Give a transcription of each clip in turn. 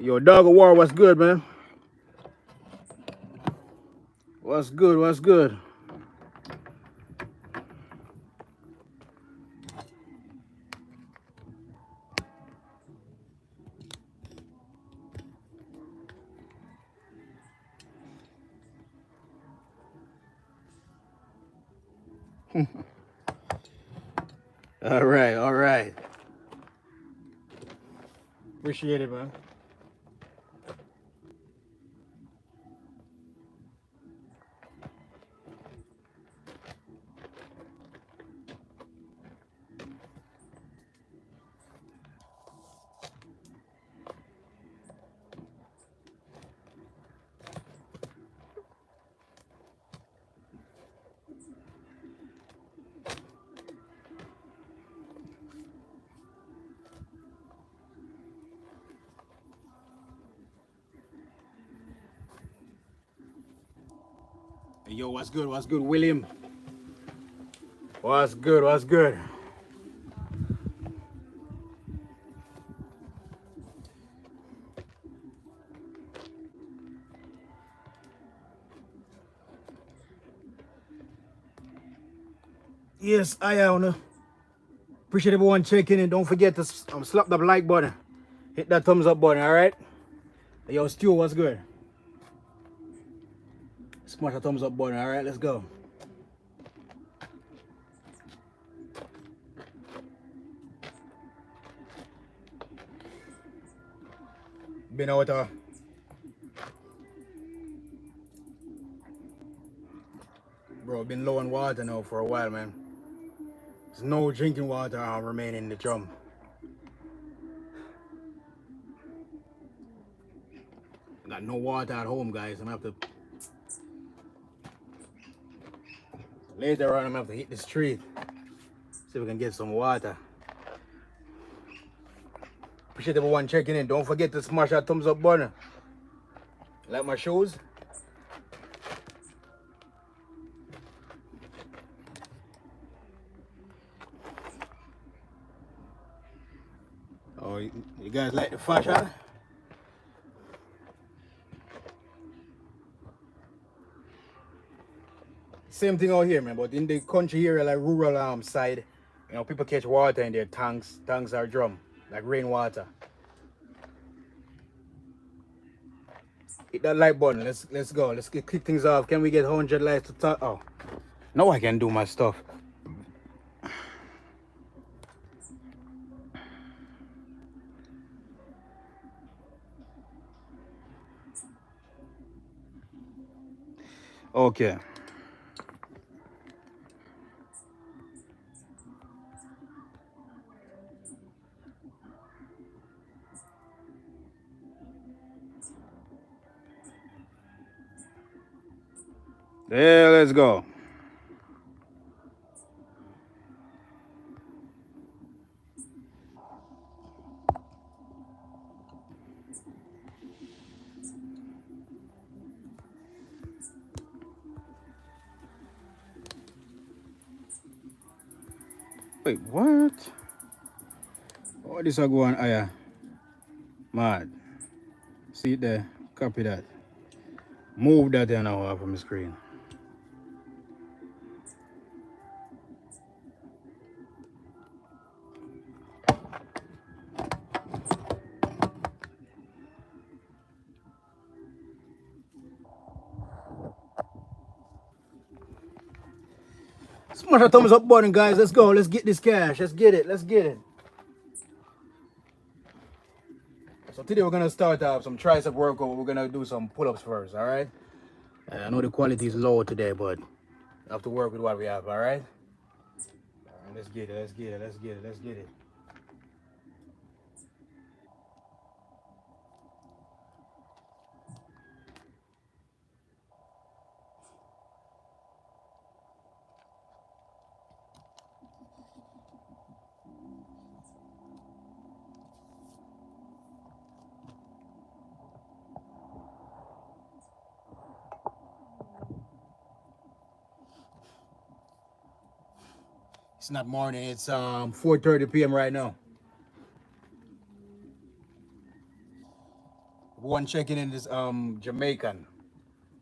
Yo, dog of war, what's good, man? What's good? What's good? All right, all right. Appreciate it, man. Hey, yo, what's good? What's good, William? What's good? What's good? Yes, I am. Appreciate everyone checking in. Don't forget to slap that like button. Hit that thumbs up button, all right? Hey, yo, Stu, what's good? Smash the thumbs up button, all right? Let's go. Been out bro, been low on water now for a while, man. There's no drinking water remaining in the drum. Got no water at home, guys. I'm gonna have to later on. I'm gonna have to hit the street, see if we can get some water. Appreciate everyone checking in. Don't forget to smash that thumbs up button. Like my shoes. Oh, you guys like the fashion? Same thing out here, man. But in the country area, like rural side, you know, people catch water in their tanks. Tanks are drum, like rainwater. Hit that like button. Let's go. Let's kick things off. Can we get 100 likes to talk? Oh, now I can do my stuff. Okay. Yeah, let's go. Wait, what? Oh, this will go on higher. Mad. See it there. Copy that. Move that there now off from the screen. Smash a thumbs up button, guys. Let's go. Let's get this cash. Let's get it. Let's get it. So today we're gonna start off some tricep workout. We're gonna do some pull-ups first. All right. I know the quality is low today, but I have to work with what we have. All right. All right, let's get it. Let's get it. Let's get it. Let's get it. It's not morning. It's 4:30 p.m. right now. One checking in is Jamaican.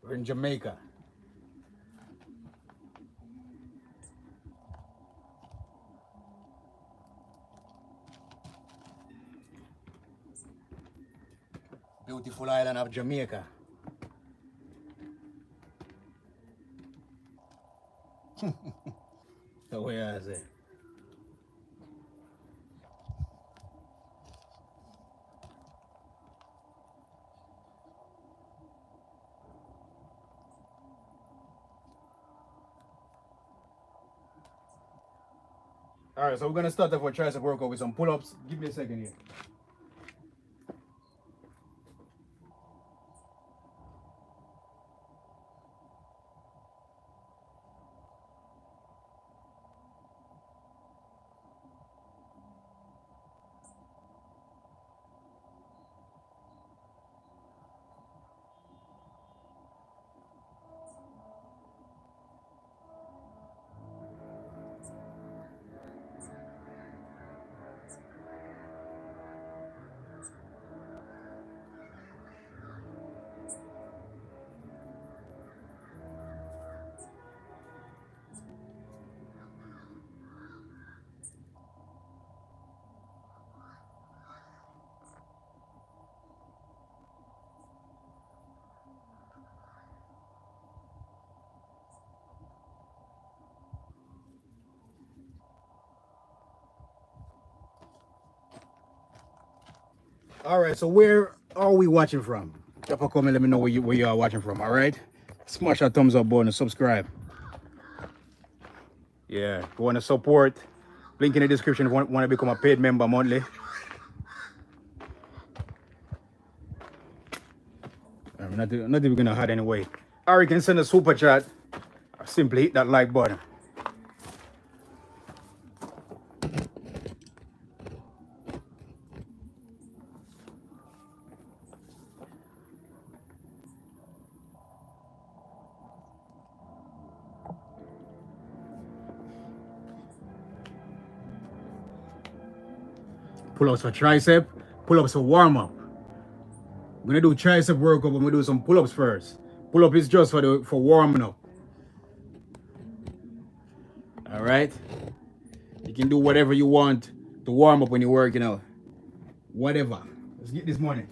We're in Jamaica. Beautiful island of Jamaica. So where is it? All right, so we're gonna start off with tricep workout with some pull-ups. Give me a second here. All right, so where are we watching from? Drop a comment, let me know where you are watching from. All right, smash that thumbs up button and subscribe. Yeah, if you want to support, link in the description if you want to become a paid member monthly. I'm not even gonna hide any weight. Or you can send a super chat or simply hit that like button. Pull-ups for tricep, pull-ups for warm-up. We're gonna do tricep workout, but we're gonna do some pull-ups first. Pull-up is just for warming up. All right. You can do whatever you want to warm up when you're working out. Whatever. Let's get this money.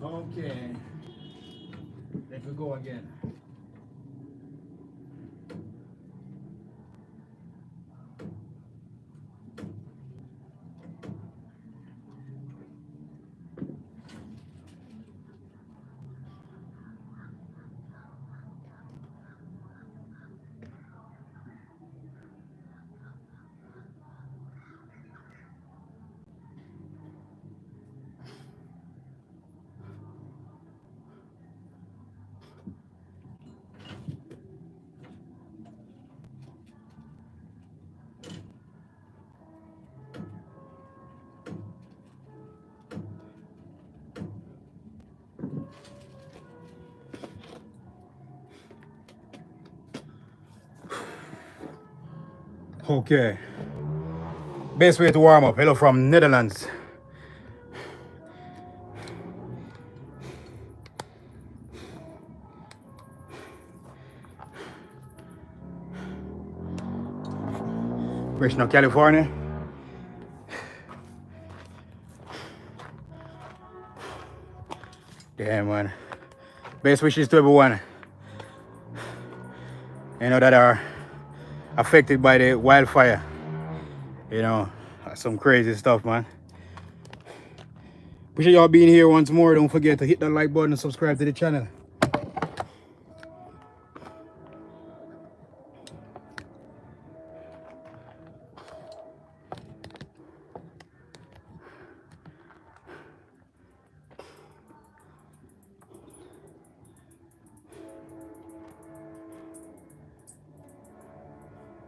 Okay. Let me go again. Okay. Best way to warm up. Hello from Netherlands. Fresno, California. Damn, man. Best wishes to everyone, you know, that are affected by the wildfire. You know, some crazy stuff, man. Appreciate y'all being here once more. Don't forget to hit that like button and subscribe to the channel.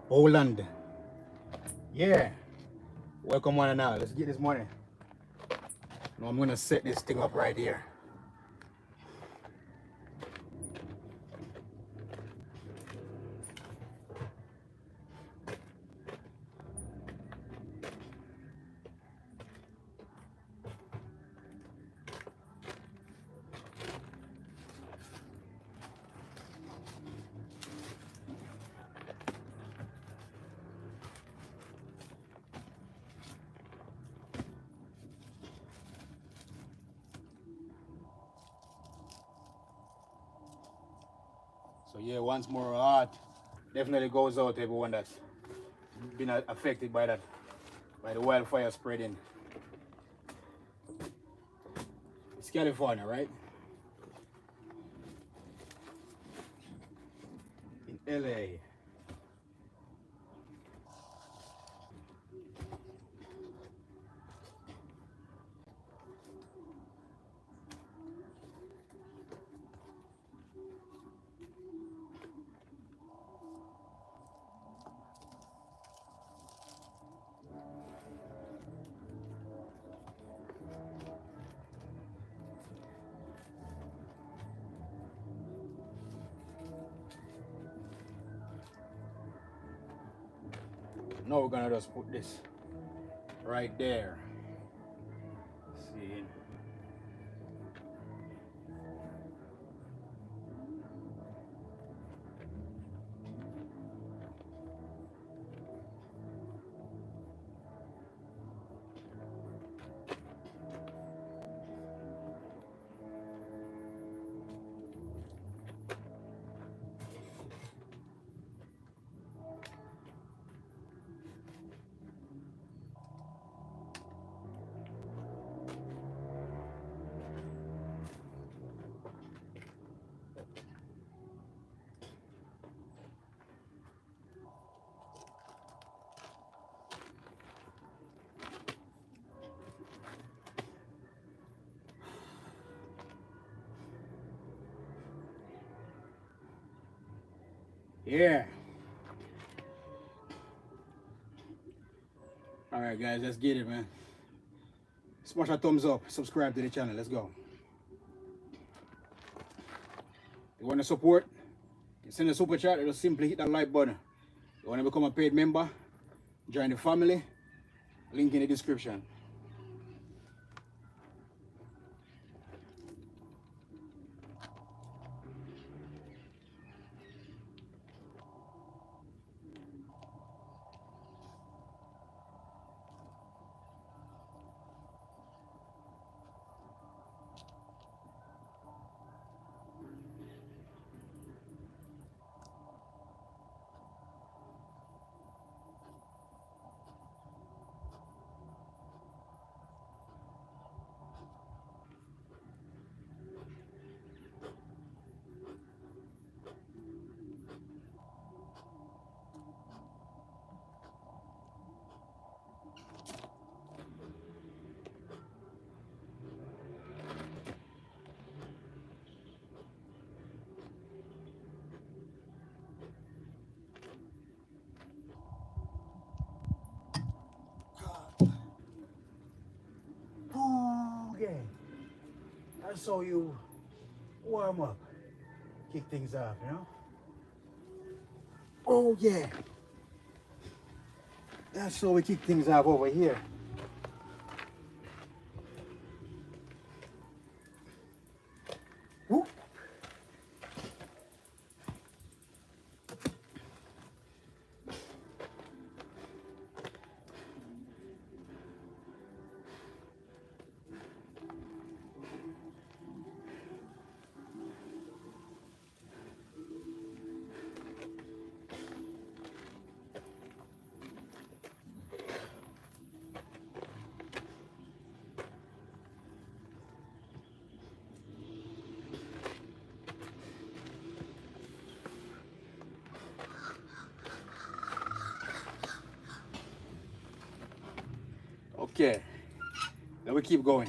Holland. Yeah. Welcome one and all. Let's get this money. Now I'm gonna set this thing up right here. So yeah, once more, heart definitely goes out to everyone that's been affected by that, by the wildfire spreading. It's California, right? In LA. Now we're gonna just put this right there. See. Yeah. All right, guys, let's get it, man. Smash a thumbs up, subscribe to the channel. Let's go. You want to support? You send a super chat, or just simply hit that like button. You want to become a paid member? Join the family. Link in the description. Okay. That's how you warm up. Kick things off, you know? Oh, yeah. That's how we kick things off over here. Woo. Okay, then we keep going.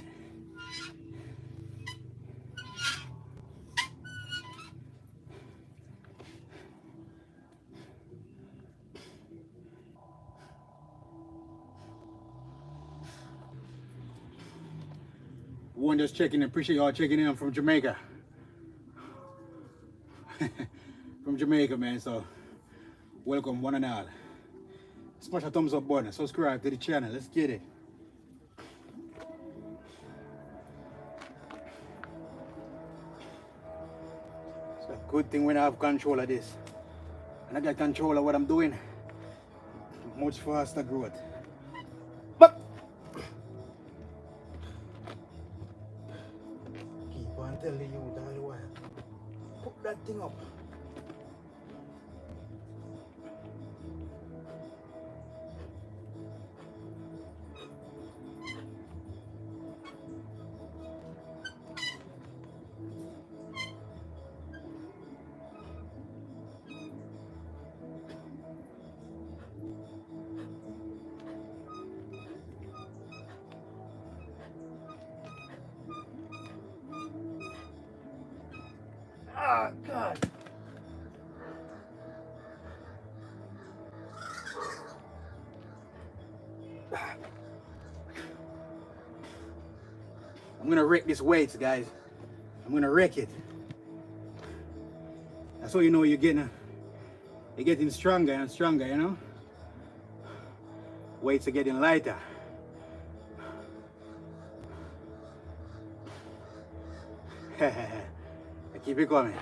One just checking in. Appreciate y'all checking in. I'm from Jamaica. From Jamaica, man. So welcome, one and all. Smash a thumbs up button. Subscribe to the channel. Let's get it. It's a good thing when I have control of this. And I got control of what I'm doing. Much faster growth. But keep on telling you all the while. Put that thing up. Ah, God. I'm gonna wreck this weights, guys. I'm gonna wreck it. That's how you know you're getting stronger and stronger, you know? Weights are getting lighter. Keep it coming.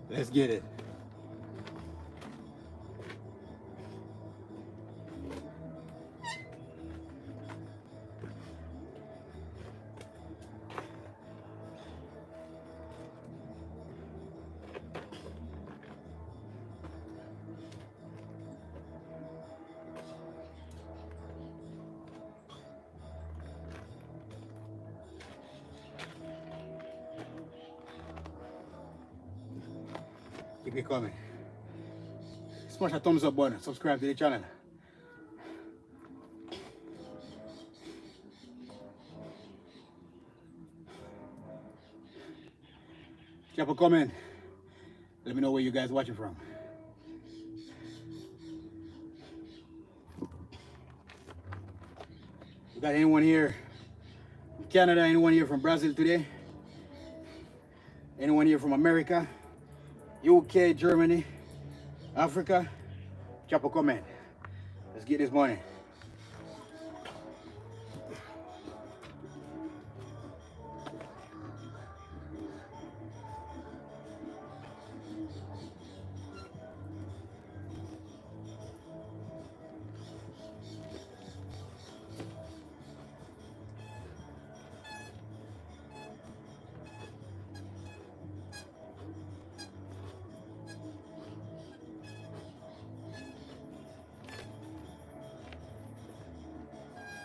Let's get it. Keep it coming. Smash a thumbs up button. Subscribe to the channel. Drop a comment. Let me know where you guys watching from. We got anyone here from Canada? Anyone here from Brazil today? Anyone here from America? UK, Germany, Africa? Drop a comment. Let's get this money.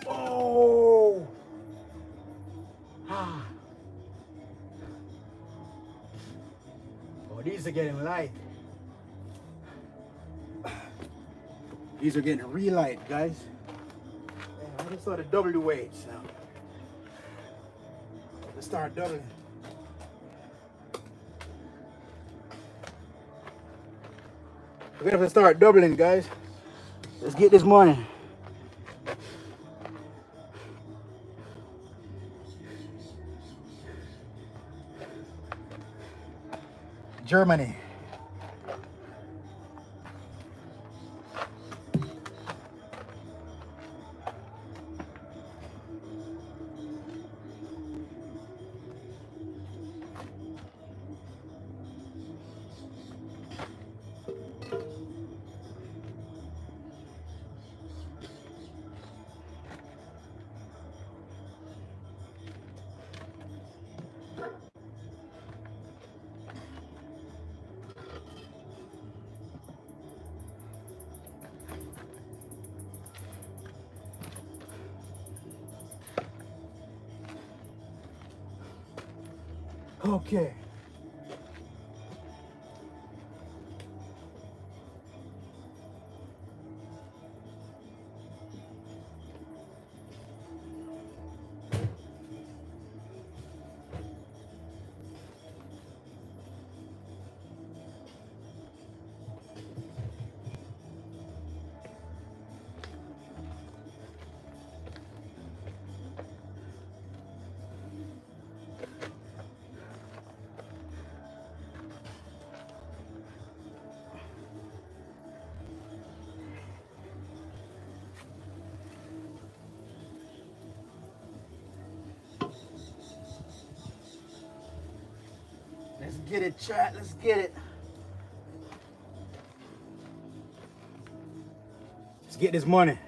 Oh! Ah. Oh, these are getting light. These are getting real light, guys. I just started double the weights now. Let's start doubling. We're gonna have to start doubling, guys. Let's get this money. Germany. Okay. Let's get it, chat. Let's get it. Let's get this money.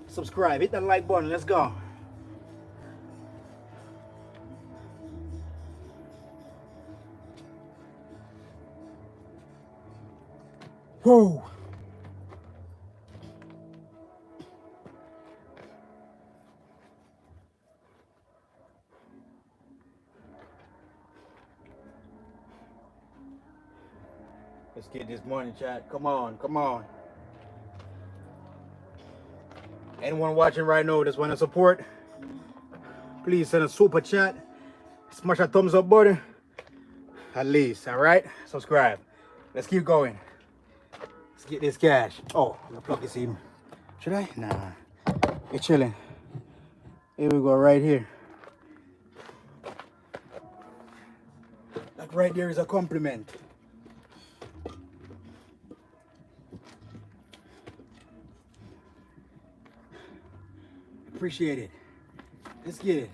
Subscribe. Hit that like button. Let's go. Whoa. Let's get this money, chat. Come on, come on. Anyone watching right now just want to support, please send a super chat. Smash that thumbs up button. At least, all right? Subscribe. Let's keep going. Let's get this cash. Oh, I'm gonna plug this in. Should I? Nah. You're chilling. Here we go, right here. That right there is a compliment. Appreciate it. Let's get it.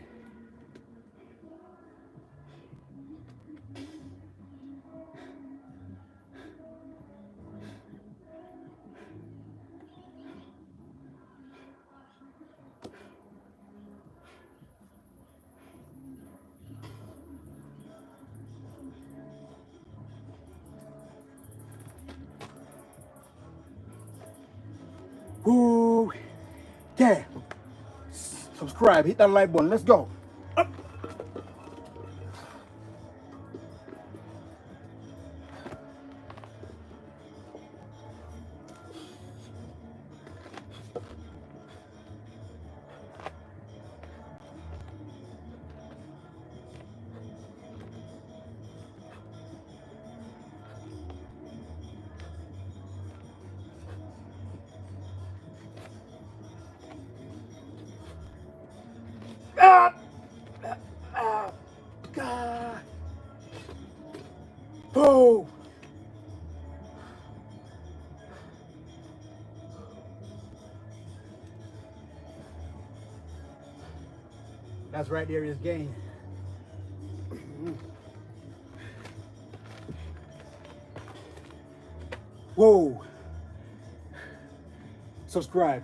Ooh, yeah. Subscribe, hit that like button. Let's go. Up. Ah! God. Oh. That's right there is gain. Whoa. Subscribe.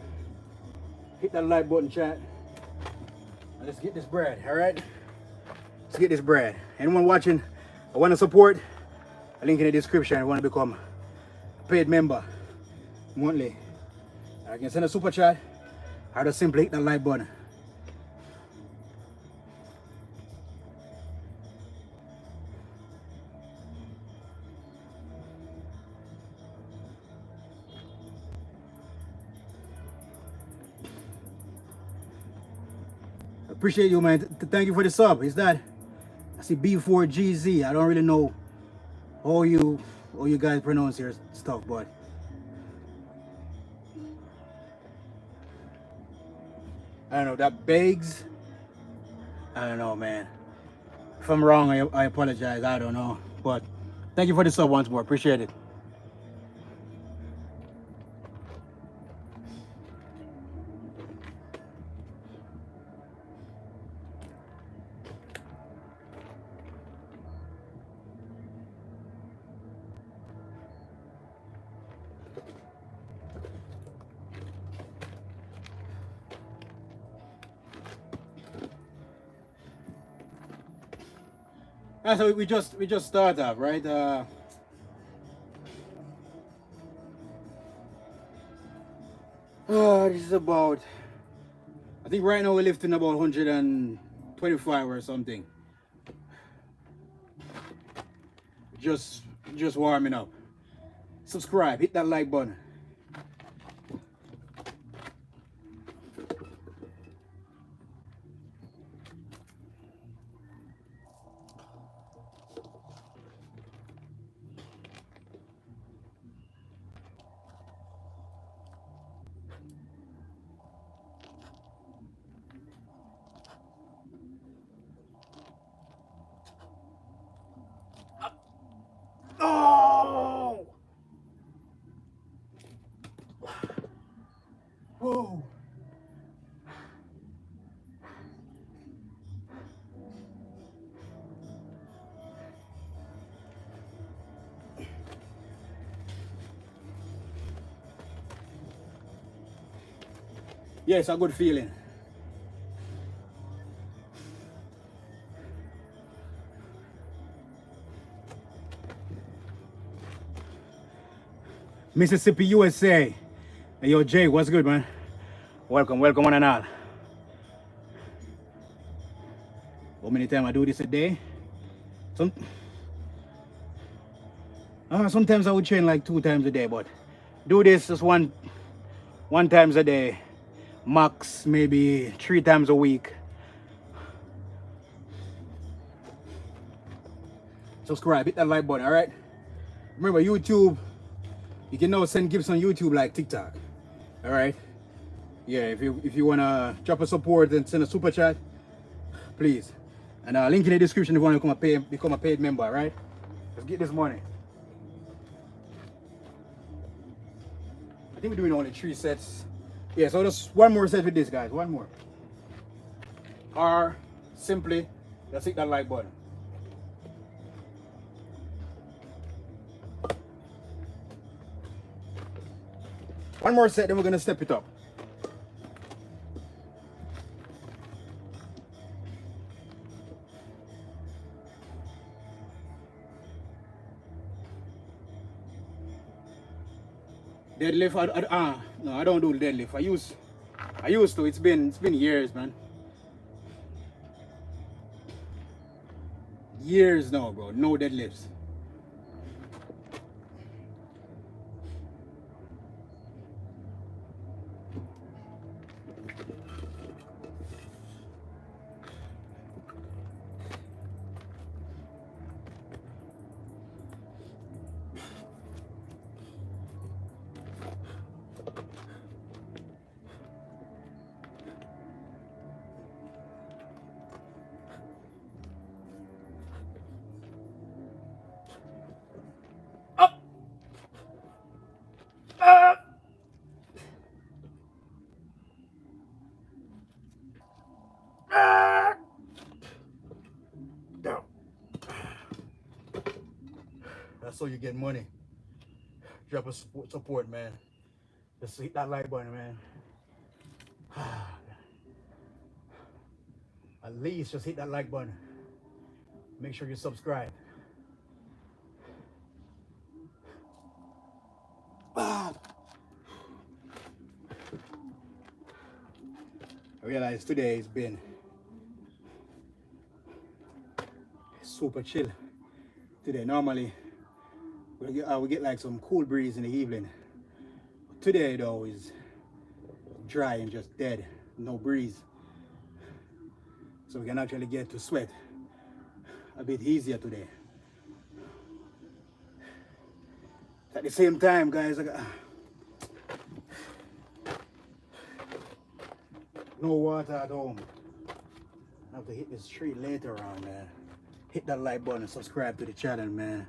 Hit that like button, chat. And let's get this bread, all right? Let's get this bread. Anyone watching, I want to support, a link in the description. I want to become a paid member monthly. I can send a super chat, or just simply hit that like button. Appreciate you, man. Thank you for the sub. Is that? I see B4GZ. I don't really know all you guys pronounce your stuff, but I don't know. That begs I don't know, man. If I'm wrong, I apologize. I don't know. But thank you for the sub once more. Appreciate it. So we just start off, right? This is about, I think right now we're lifting about 125 or something. Just just warming up. Subscribe, hit that like button. Oh! Whoa! Yeah, it's a good feeling. Mississippi, USA. Hey, yo, Jay, what's good, man? Welcome, welcome one and all. How many times I do this a day? Some, sometimes I would train like 2 times a day, but do this just one times a day, max maybe 3 times a week. Subscribe, hit that like button, all right? Remember, YouTube, you can now send gifts on YouTube like TikTok, all right? Yeah, if you wanna drop a support and send a super chat, please. And link in the description if you want to become a paid member, all right? Let's get this money. I think we're doing only 3 sets. Yeah, so just one more set with this, guys. One more. Or simply, just hit that like button. One more set, then we're gonna step it up. Deadlift, no, I don't do deadlift. I used to. It's been years, man. Years now, bro. No deadlifts. Up, up, up, down. That's how you get money. Drop a support, man. Just hit that like button, man. At least just hit that like button. Make sure you subscribe. I realize today has been super chill. Today, normally we get like some cool breeze in the evening. Today though is dry and just dead, no breeze. So we can actually get to sweat a bit easier today. At the same time, guys, I got no water at home. I have to hit this tree later on, man. Hit that like button and subscribe to the channel, man.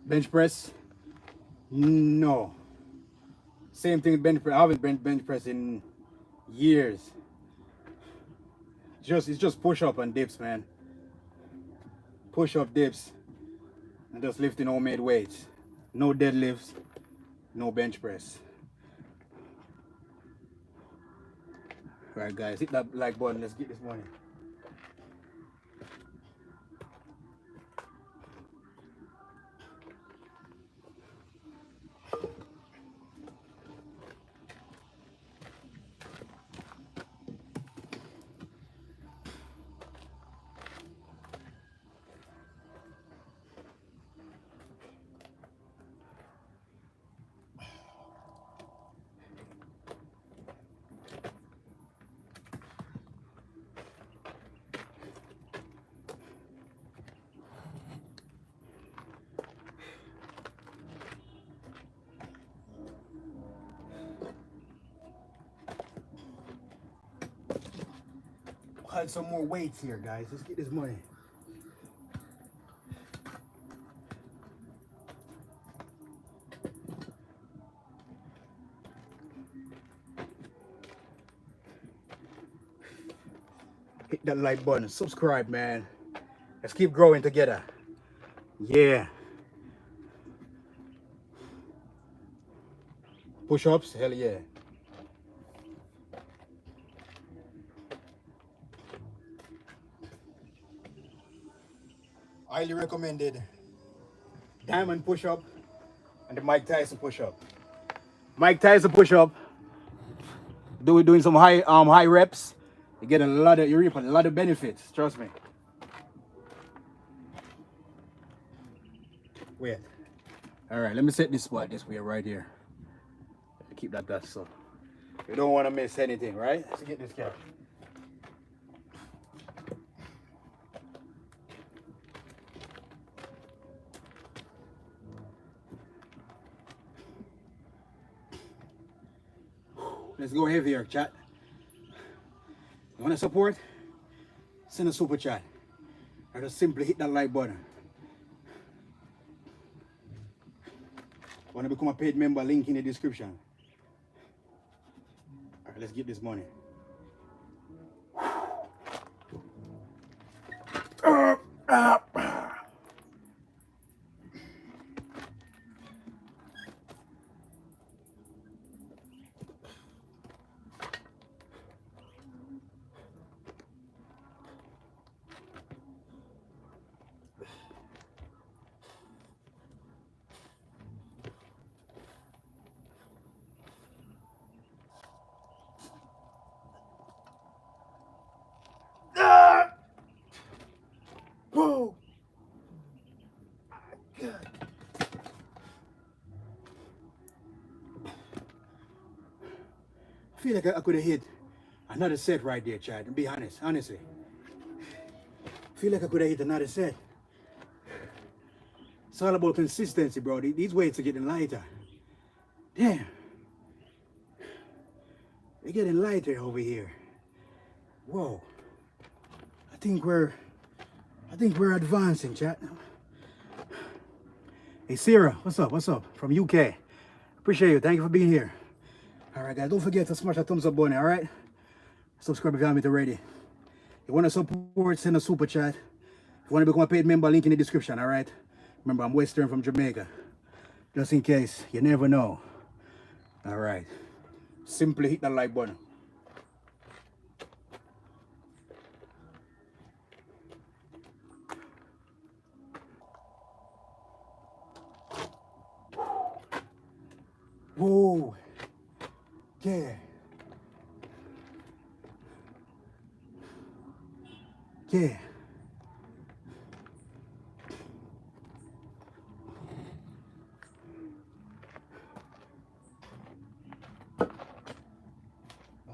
Bench press? No. Same thing with bench press. I haven't bench press in years. It's just push up and dips, man. Push up, dips, and just lifting homemade weights. No deadlifts, no bench press. All right, guys, hit that like button. Let's get this money. Had some more weights here, guys. Let's get this money. Hit that like button, subscribe, man. Let's keep growing together. Yeah. Push-ups, hell yeah. Highly recommended diamond push-up and the Mike Tyson push-up. Mike Tyson push-up. Doing some high reps. You get you reap a lot of benefits. Trust me. Wait. All right, let me set this spot this way right here. Keep that dust so you don't want to miss anything, right? Let's get this cap. Let's go heavier, chat. You want to support? Send a super chat. Or just simply hit that like button. Want to become a paid member? Link in the description. All right, let's get this money. Whoa! God. I feel like I could have hit another set right there, Chad. To be honest, honestly. I feel like I could have hit another set. It's all about consistency, bro. These weights are getting lighter. Damn. They're getting lighter over here. Whoa. I think we're advancing, chat. Hey Sarah, what's up? What's up? From UK. Appreciate you. Thank you for being here. Alright guys, don't forget to smash that thumbs up button, alright? Subscribe if you haven't already. If you want to support, send a super chat. If you want to become a paid member, link in the description, alright? Remember, I'm Western from Jamaica. Just in case, you never know. Alright. Simply hit that like button. Whoa. Yeah. Yeah.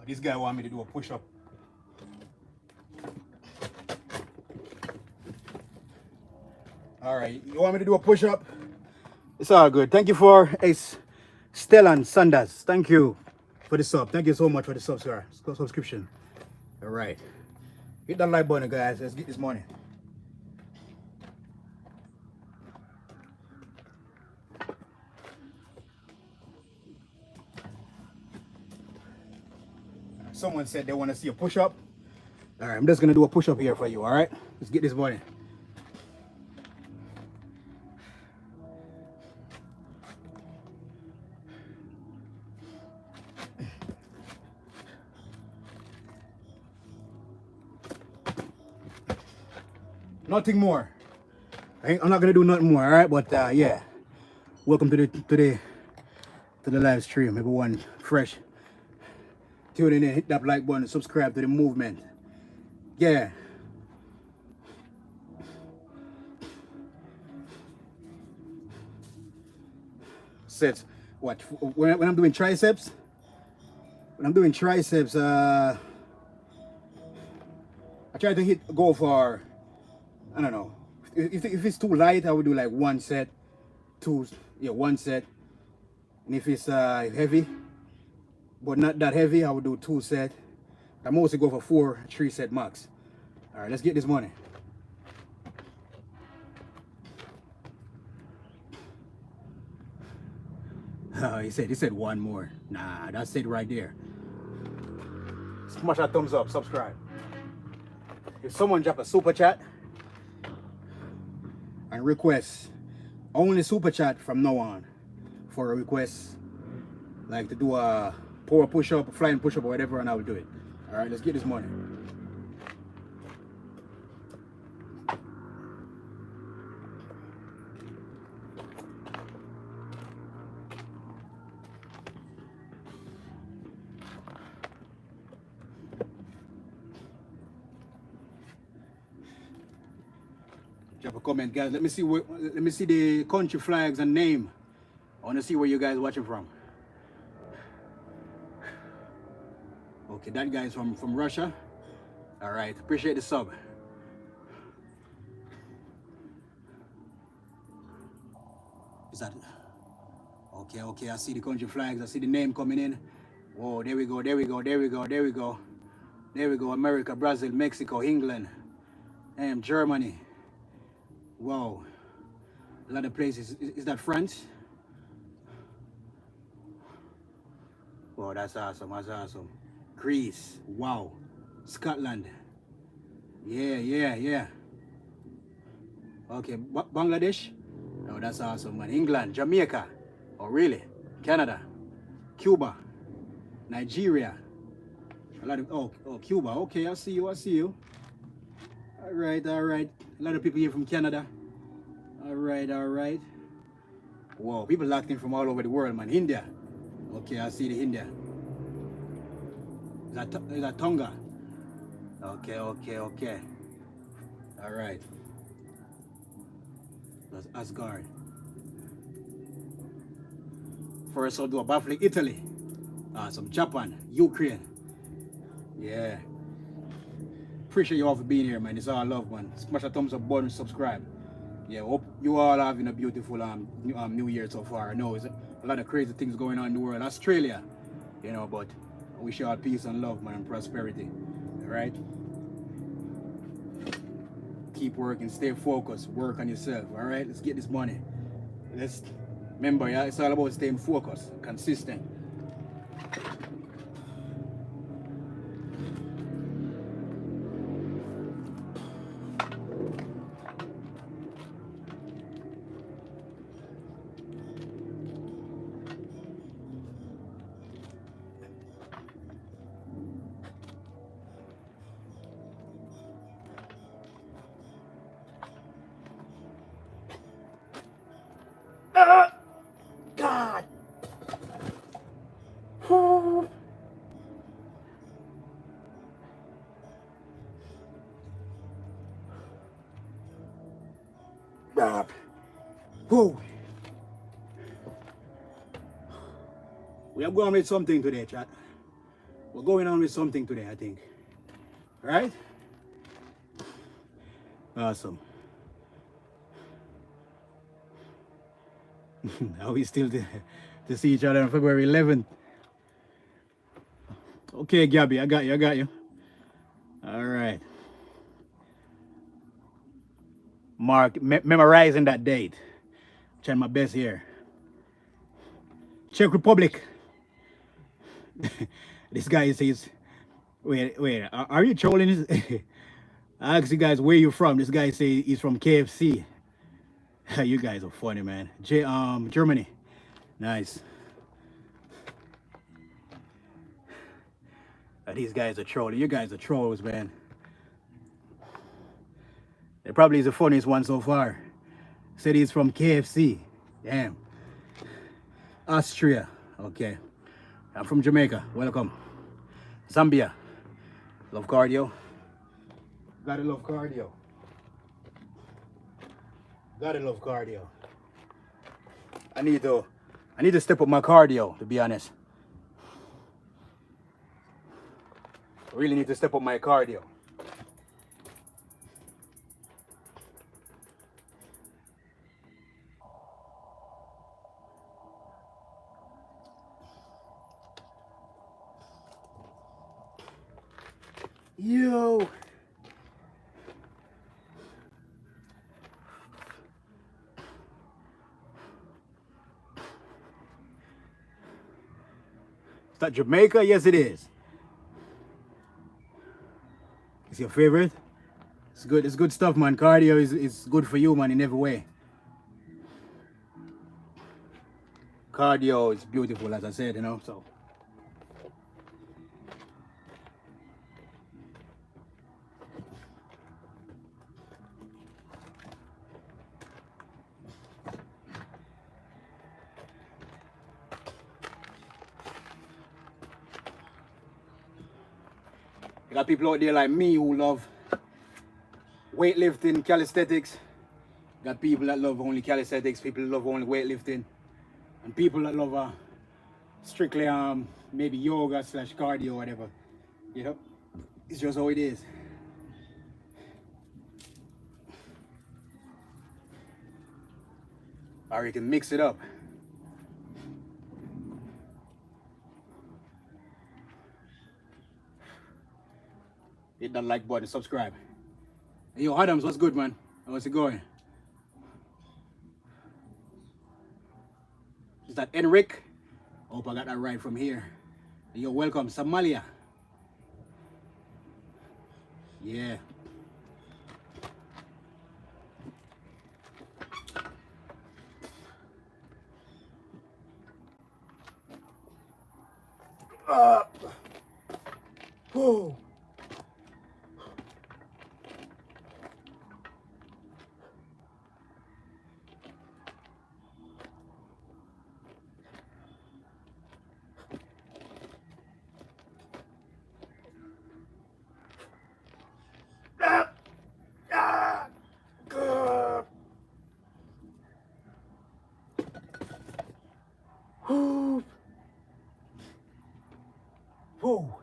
This guy want me to do a push-up. All right, you want me to do a push-up? It's all good. Thank you for Stellan Sanders. Thank you for the sub. Thank you so much for the subscription. All right. Hit that like button, guys. Let's get this money. Someone said they want to see a push-up. All right, I'm just going to do a push-up here for you, all right? Let's get this money. Nothing more. I'm not gonna do nothing more, all right? But yeah, welcome to the live stream, everyone. Fresh, tune in, hit that like button, subscribe to the movement. Yeah. Sets. What? When I'm doing triceps? When I'm doing triceps, I try to go for, I don't know. If it's too light, I would do like one set, one set. And if it's heavy, but not that heavy, I would do 2 sets. I mostly go for 3 set max. All right, let's get this money. He said one more. Nah, that's it right there. Smash that thumbs up, subscribe. If someone drop a super chat and request, only super chat from now on for a request, like to do a power push-up, flying push-up or whatever, and I will do it. All right, let's get this money. Drop a comment, guys. Let me see the country flags and name. I want to see where you guys watching from. Okay, that guy is from Russia. All right, appreciate the sub. Is that okay? I see the country flags. I see the name coming in. Whoa, there we go. America, Brazil, Mexico, England, and Germany. Wow, a lot of places. Is that France? Wow, that's awesome. Greece, wow. Scotland, yeah. Okay, Bangladesh, oh, that's awesome, man. England, Jamaica, oh really? Canada, Cuba, Nigeria, a lot of, oh Cuba, okay, I see you. All right. A lot of people here from Canada. All right. Whoa, people locked in from all over the world, man. India. Okay, I see the India. Is that Tonga? Okay. All right. That's Asgard. First, I'll do a baffling Italy. Some Japan, Ukraine. Yeah. Appreciate you all for being here, man. It's all love, man. Smash a thumbs up button, subscribe. Yeah, hope you all having a beautiful New Year so far. I know it's a lot of crazy things going on in the world. Australia, you know, but I wish you all peace and love, man, and prosperity. All right? Keep working, stay focused, work on yourself. All right? Let's get this money. Let's remember, yeah, it's all about staying focused, consistent. God. Whoa. We are going with something today, chat. We're going on with something today, I think. Right? Awesome. Are we still to see each other on February 11th? Okay, Gabby, I got you, I got you. All right. Mark, memorizing that date. Trying my best here. Czech Republic. This guy says, wait, are you trolling this? I asked you guys where you from. This guy say he's from KFC. You guys are funny, man. Germany. Nice. These guys are trolling. You guys are trolls, man. It probably is the funniest one so far. Said he's from KFC. Damn. Austria. Okay. I'm from Jamaica. Welcome. Zambia. Love cardio. Gotta love cardio. Gotta love cardio. I need to step up my cardio, to be honest. I really need to step up my cardio. Yo. Is that Jamaica? Yes, it is. It's your favorite? It's good. It's good stuff, man. Cardio is good for you, man, in every way. Cardio is beautiful, as I said, you know, so. You got people out there like me who love weightlifting, calisthenics. You got people that love only calisthenics, people that love only weightlifting, and people that love strictly maybe yoga / cardio or whatever. You know, it's just how it is. Or you can mix it up. Hit that like button, subscribe. Hey, yo, Adams, what's good, man? How's it going? Is that Enric? Hope I got that right from here. Hey, yo, welcome, Somalia. Yeah. Whoa. Whoa.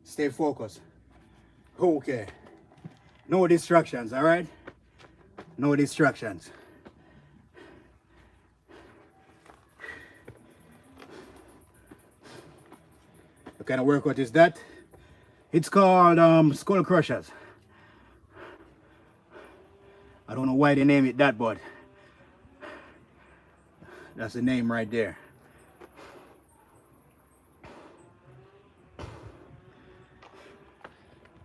Stay focused. Okay. No distractions, all right? No distractions. What kind of workout is that? It's called skull crushers. I don't know why they name it that, but that's the name right there.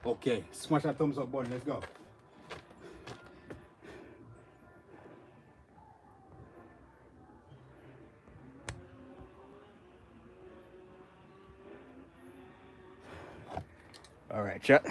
Okay, smash that thumbs up button. Let's go. All right, chat.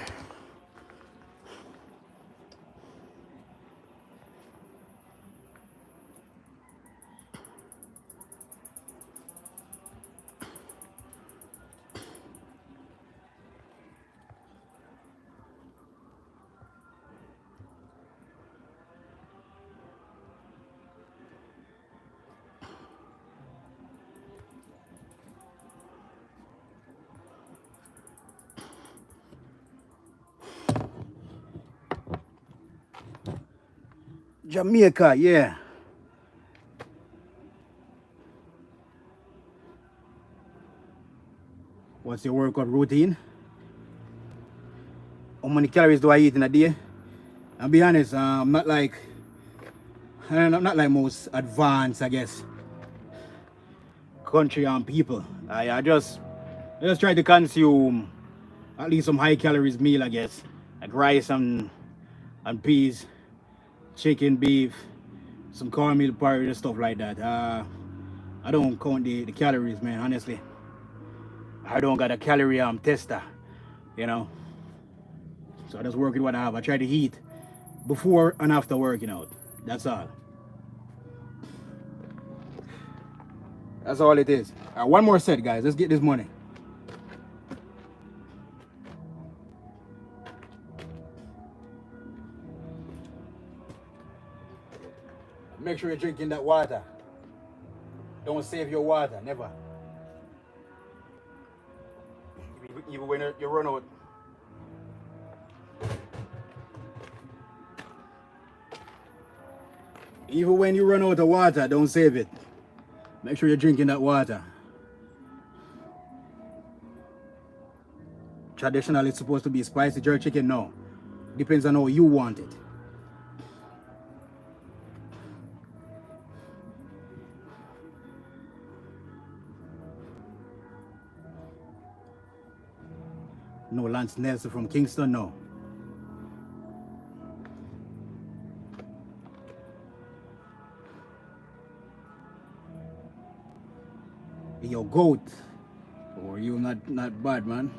Jamaica, yeah. What's your workout routine? How many calories do I eat in a day? I'll be honest, I'm not like most advanced, I guess, country people. I just try to consume at least some high calories meal, I guess, like rice and peas, chicken, beef, some cornmeal porridge and stuff like that. I don't count the calories, man. Honestly, I don't got a calorie tester, you know. So I just work with what I have. I try to eat before and after working out. That's all. That's all it is. All right, one more set, guys. Let's get this money. Make sure you're drinking that water. Don't save your water, never. Even when you run out. Even when you run out of water, don't save it. Make sure you're drinking that water. Traditionally, it's supposed to be spicy jerk chicken. No. Depends on how you want it. No Lance Nelson from Kingston, no. Yo, goat. Or you not bad, man.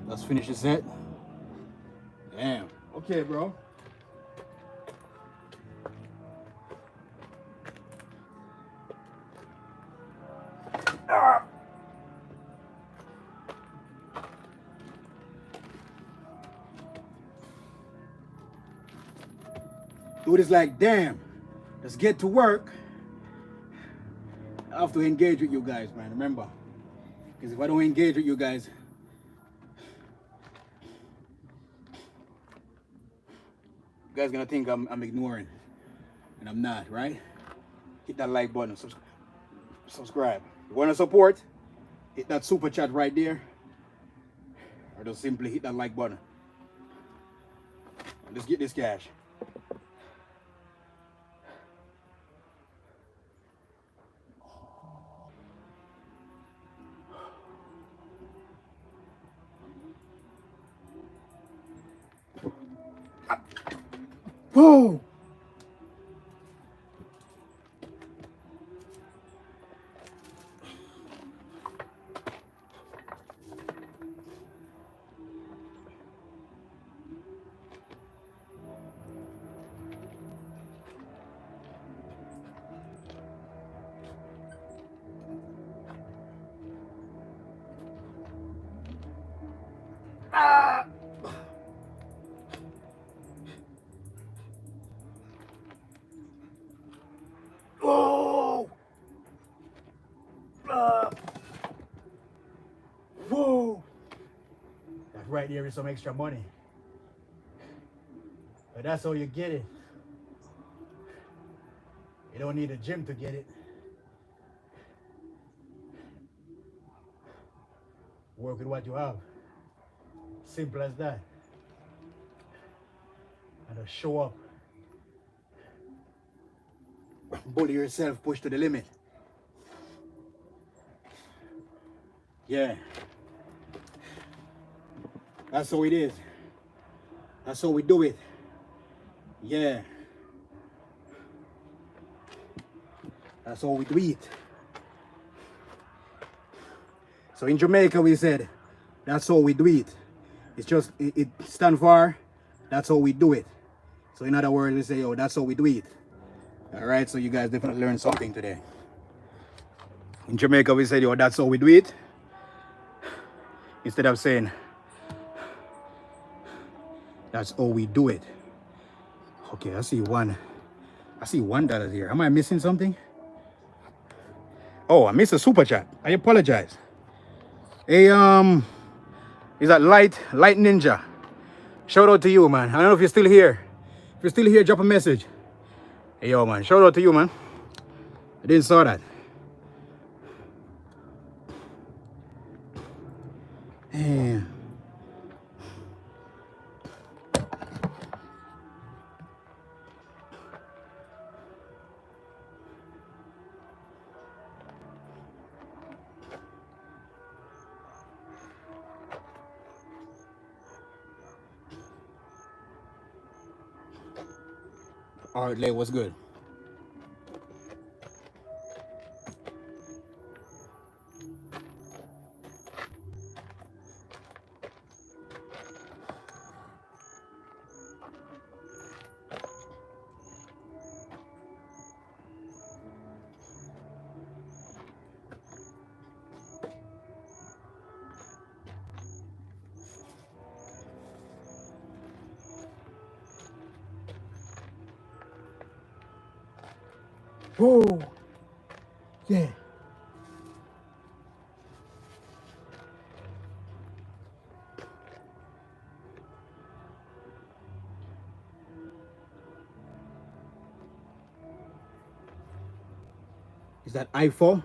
Let's finish the set. Damn. Okay, bro. Dude is like, damn, let's get to work. I have to engage with you guys, man. Remember, because if I don't engage with you guys, you guys gonna think I'm ignoring, and I'm not, right? Hit that like button, subscribe. You wanna support? Hit that super chat right there, or just simply hit that like button. Let's get this cash. Whoa! Ah! Oh! Whoa! That right there is some extra money. But that's how you get it. You don't need a gym to get it. Work with what you have. Simple as that. And just show up. Bully yourself, push to the limit. Yeah. That's how it is. That's how we do it. Yeah. That's how we do it. So in Jamaica we said, that's how we do it. It's just, it stands for, that's how we do it. So in other words, we say, oh, that's how we do it. All right, so you guys definitely learned something today. In Jamaica we said, yo, that's how we do it. Instead of saying, that's how we do it. Okay, I see $1 here. Am I missing something? Oh, I missed a super chat. I apologize. Hey, is that Light Ninja? Shout out to you, man. I don't know if you're still here. If you're still here, drop a message. Hey, yo, man. Shout out to you, man. I didn't saw that. Damn. All right, Lay, what's good? Whoa. Yeah. Is that I-4?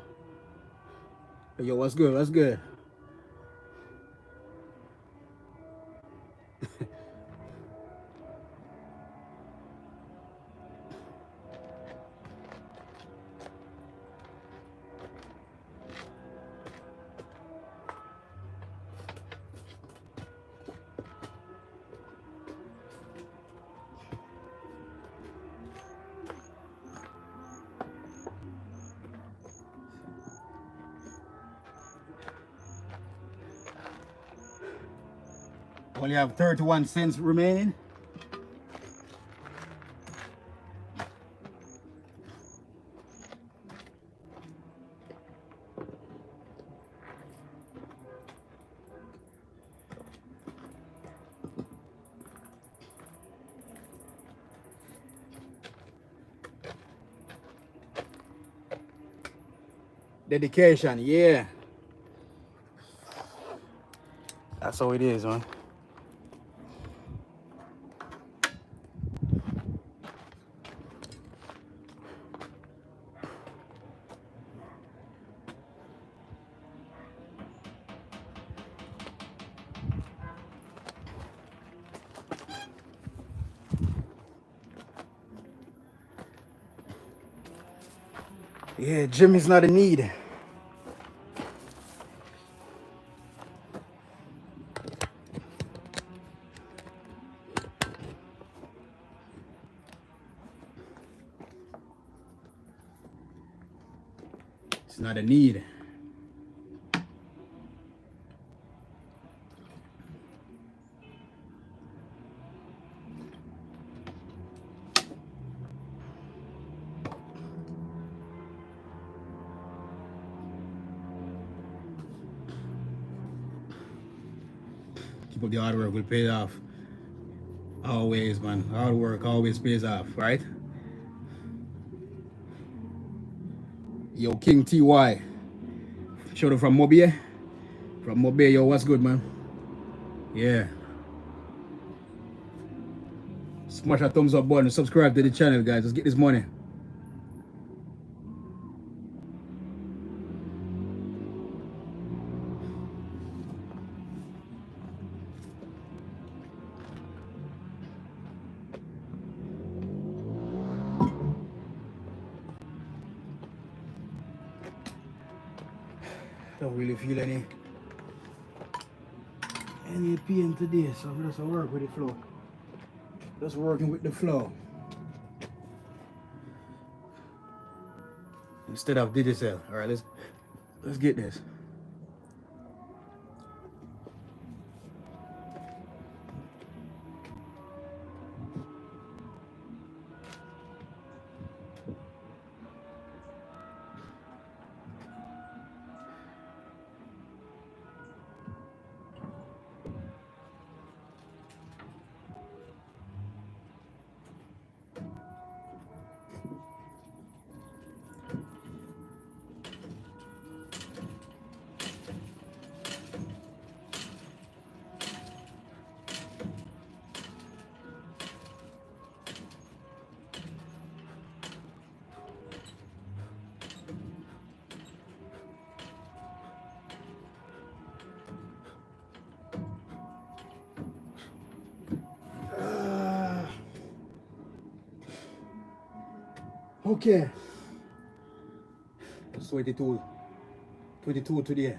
Yo, what's good? What's good? Only have 31 cents remaining. Dedication, yeah. That's how it is, man. Yeah, gym is not a need. It's not a need. Keep up the hard work will pay off. Always, man. Hard work always pays off, right? Yo, King TY. Shout out from Mobile. From Mobile, yo, what's good, man? Yeah. Smash that thumbs up button. Subscribe to the channel, guys. Let's get this money. Don't really feel any pain today, so I'm just work with the flow. Just working with the flow. Instead of digital. All right, let's get this. Okay. 22. 22 today.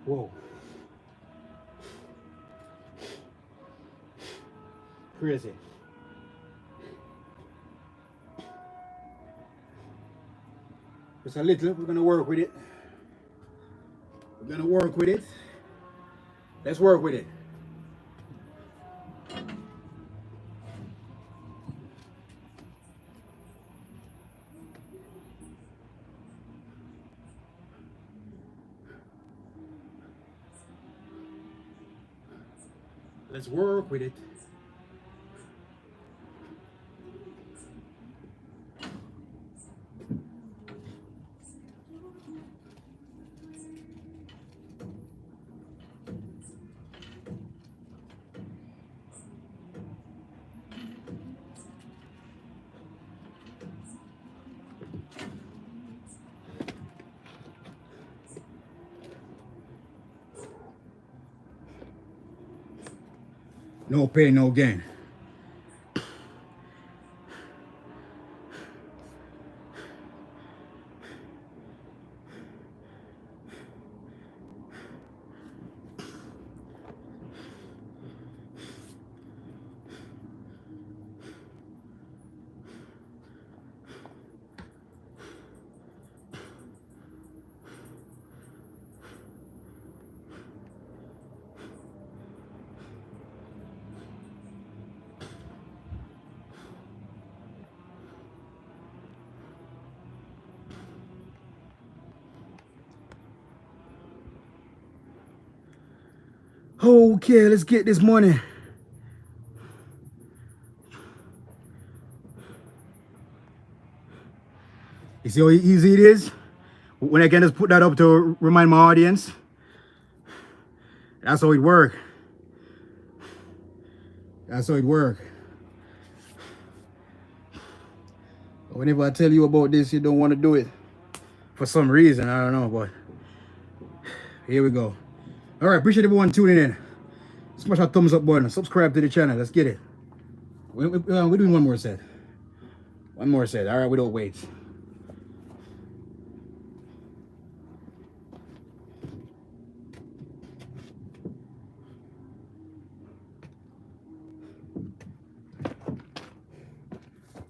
Whoa. Crazy. Just a little. We're gonna work with it. We're gonna work with it. Let's work with it. Let's work with it. No pain, no gain. Okay, let's get this money. You see how easy it is? When I can just put that up to remind my audience. That's how it works. That's how it works. Whenever I tell you about this, you don't want to do it. For some reason, I don't know, but here we go. All right, appreciate everyone tuning in. Smash that thumbs up button. Subscribe to the channel. Let's get it. We're doing one more set. One more set. All right, without weights.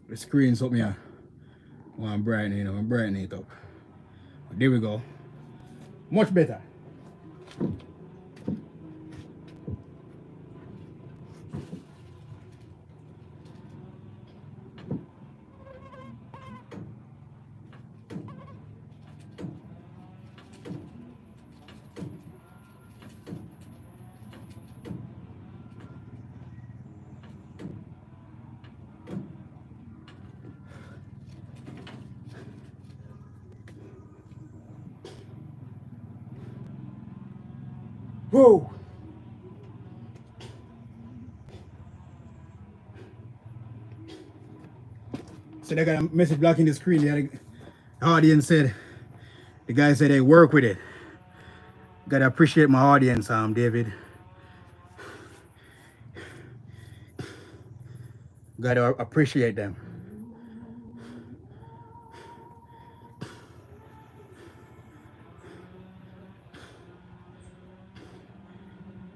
The screen's help me out. Well, I'm brightening it up. There we go. Much better. Whoa. So they got a message blocking the screen. The audience said, the guy said, hey, work with it. Gotta appreciate my audience, David. Gotta appreciate them.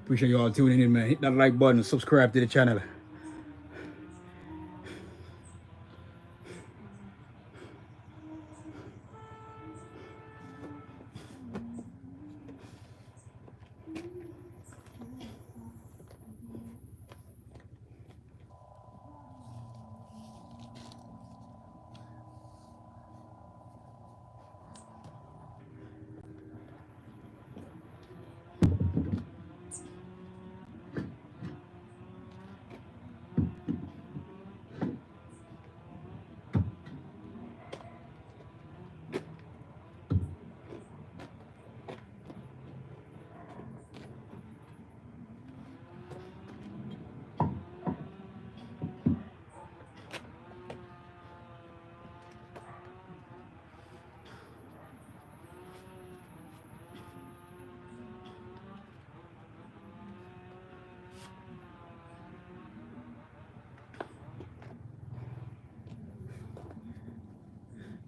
Appreciate you all tuning in, man. Hit that like button, subscribe to the channel.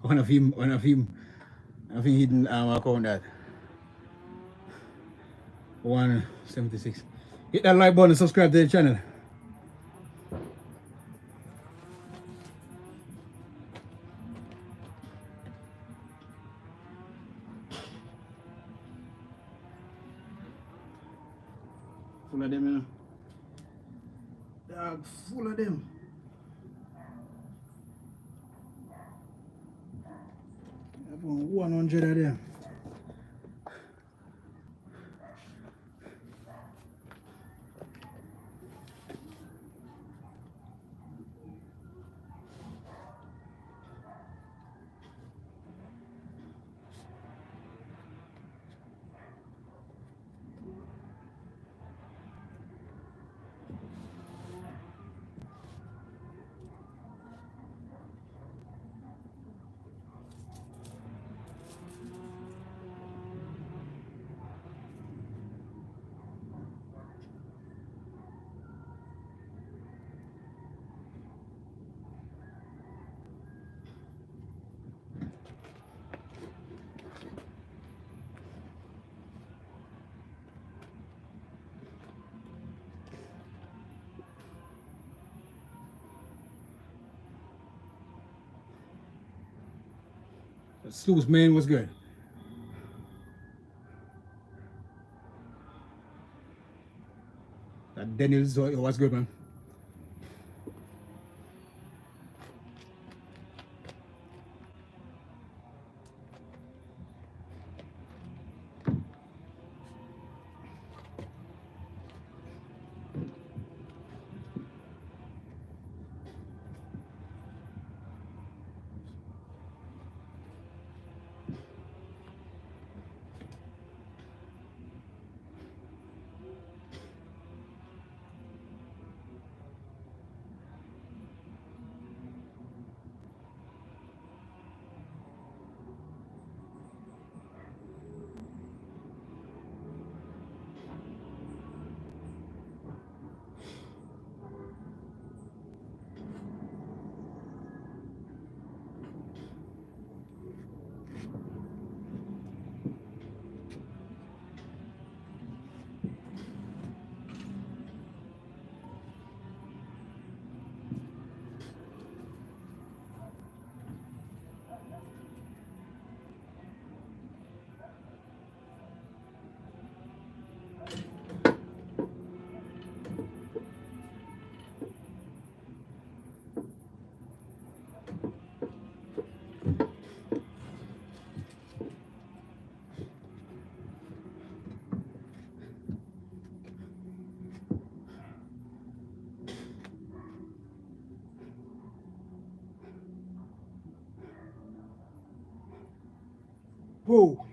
one of him hidden account that 176. Hit that like button and subscribe to the channel. Full of them, you know. Dog, full of them. I have 100 of them. Sluice, man, what's good? That Daniels, what's good, man? Whoa.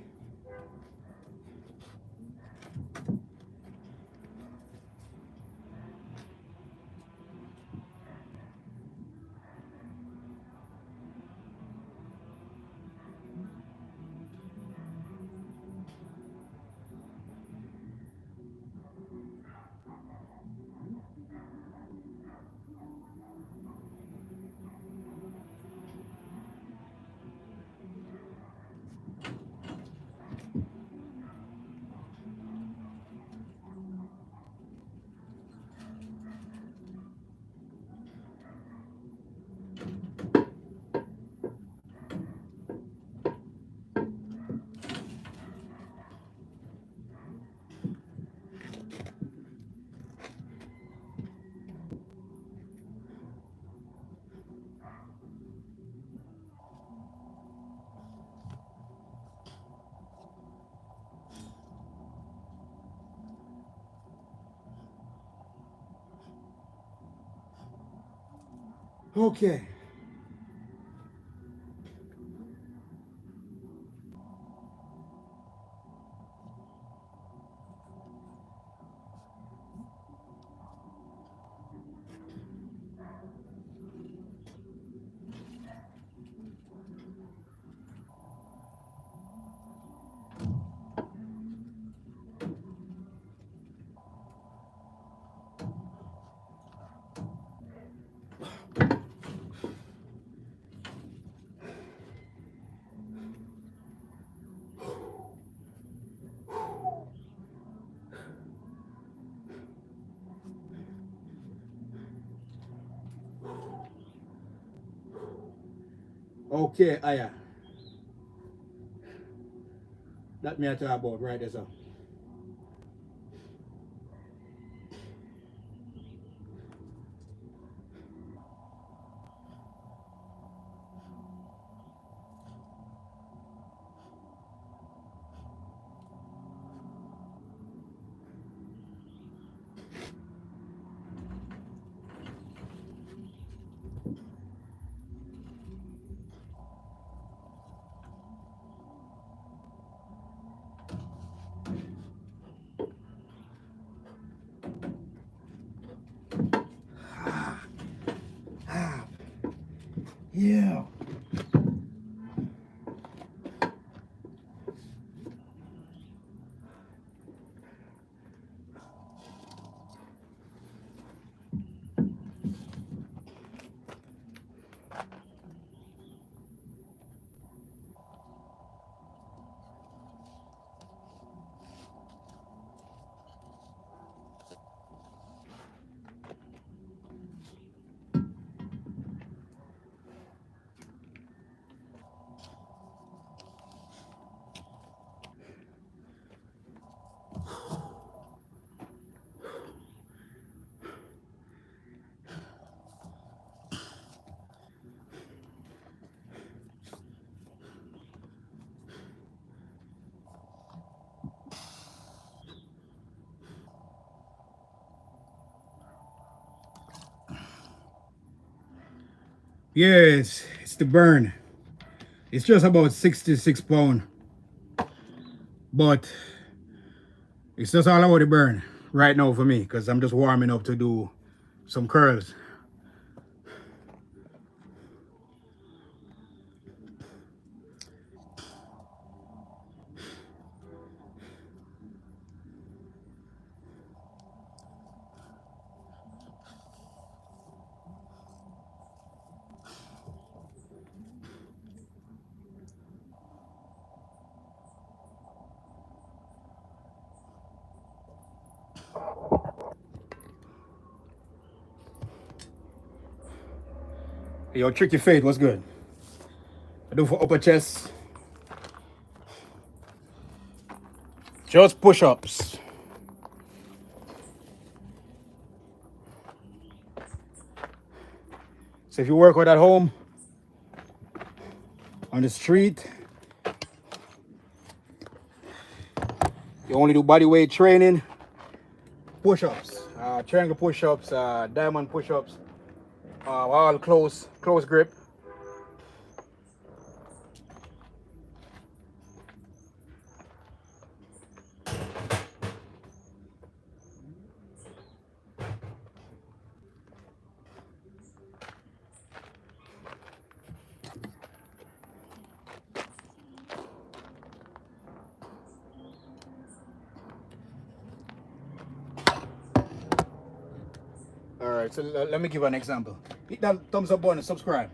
Okay. Okay, yeah. That me I talk about right there, so. Yeah. Yes, it's the burn. It's just about 66 pounds, but it's just all about the burn right now for me because I'm just warming up to do some curls. Yo, Tricky Fate, what's good? I do for upper chest. Just push-ups. So if you work out at home, on the street, you only do body weight training, push-ups, triangle push-ups, diamond push-ups, all close grip. All right, so let me give an example. Hit that thumbs up button and subscribe.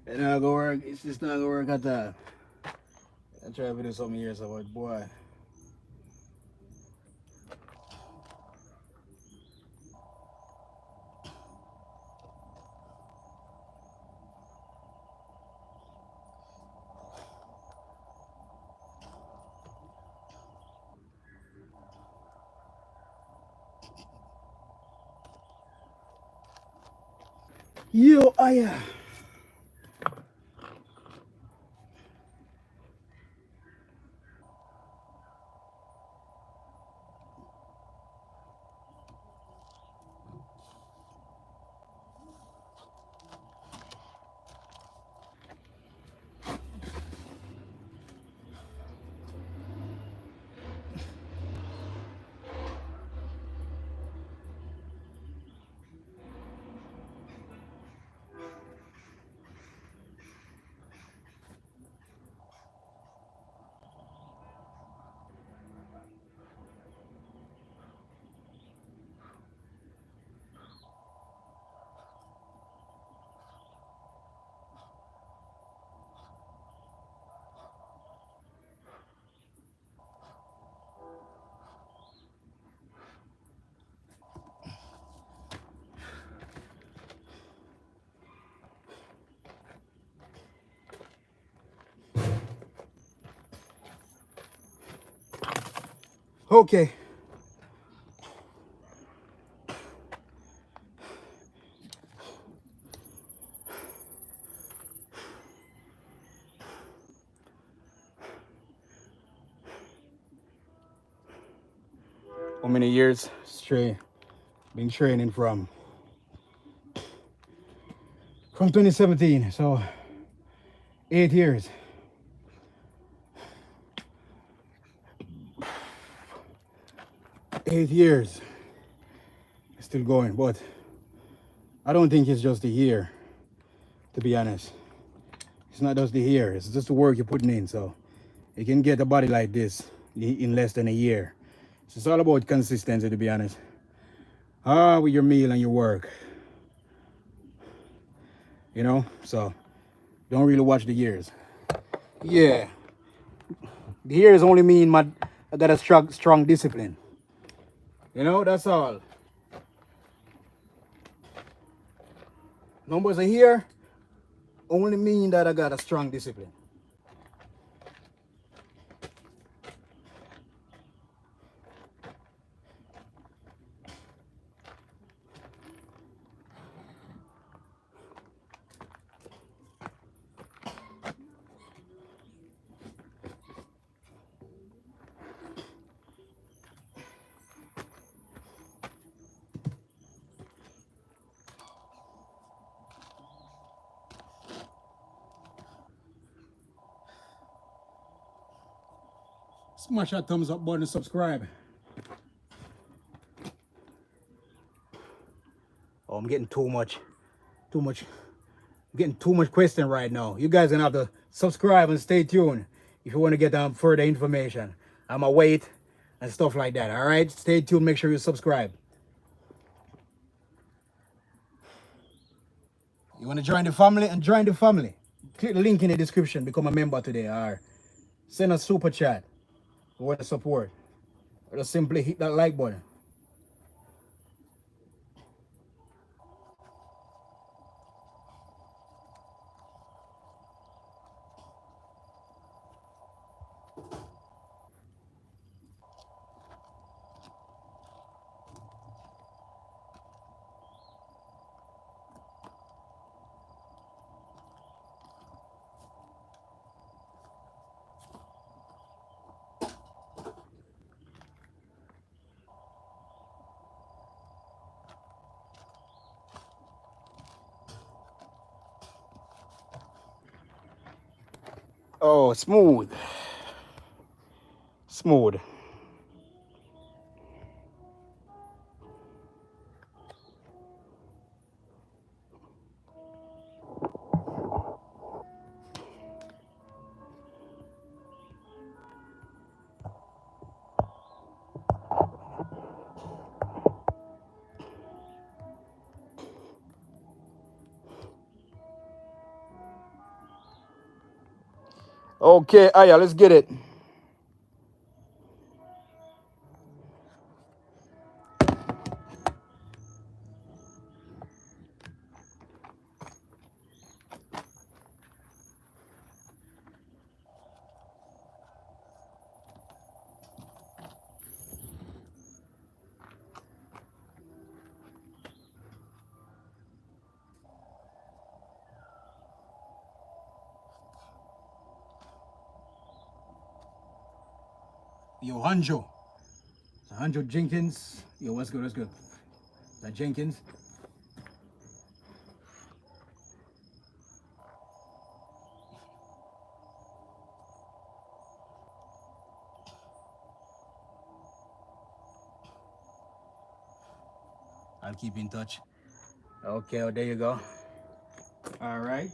It's not gonna work. It's just not gonna work at that. I tried to do something here, so boy. Yo, I. Okay. How many years straight been training from 2017, so 8 years. 8 years still going, but I don't think it's just the year, to be honest. It's not just the year, it's just the work you're putting in. So you can get a body like this in less than a year. So it's all about consistency, to be honest. With your meal and your work, you know. So don't really watch the years. Yeah, the years only mean I got a strong discipline. You know, that's all. Numbers are here only mean that I got a strong discipline. Smash that thumbs up button and subscribe. Oh, I'm getting too much, I'm getting too much question right now. You guys gonna have to subscribe and stay tuned if you want to get further information. I'm a wait and stuff like that. All right, stay tuned. Make sure you subscribe. You want to join the family and join the family. Click the link in the description. Become a member today, or send a super chat. You want to support, or just simply hit that like button. Oh, smooth. Smooth. Okay, Aya, let's get it. Yo, Hanjo. So Hanjo Jenkins. Yo, what's good? What's good? Is that Jenkins? I'll keep in touch. Okay, well, there you go. All right.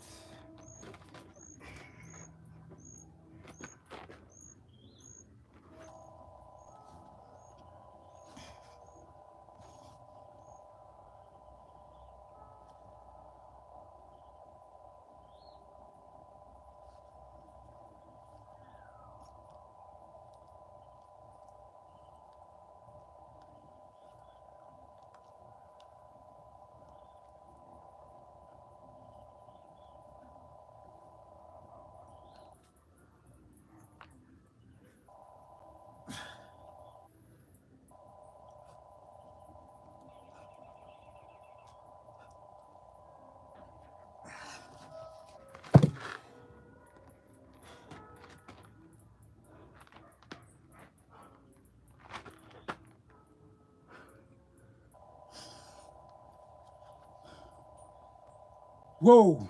Whoa.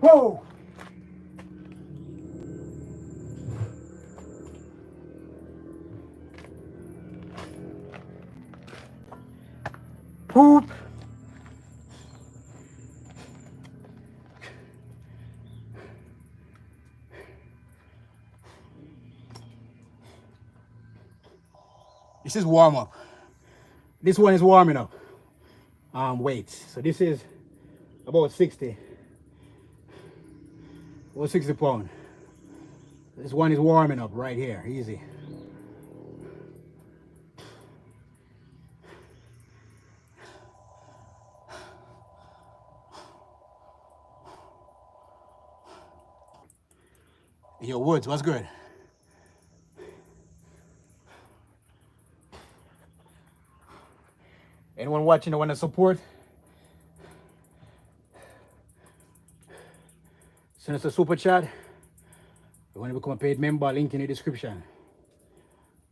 Whoa. Poop. This is warm up. This one is warming up. Weights. So this is about 60. About 60 pounds. This one is warming up right here. Easy. Yo, Woods, what's good? Anyone watching that want to support? Send us a super chat. You want to become a paid member, link in the description.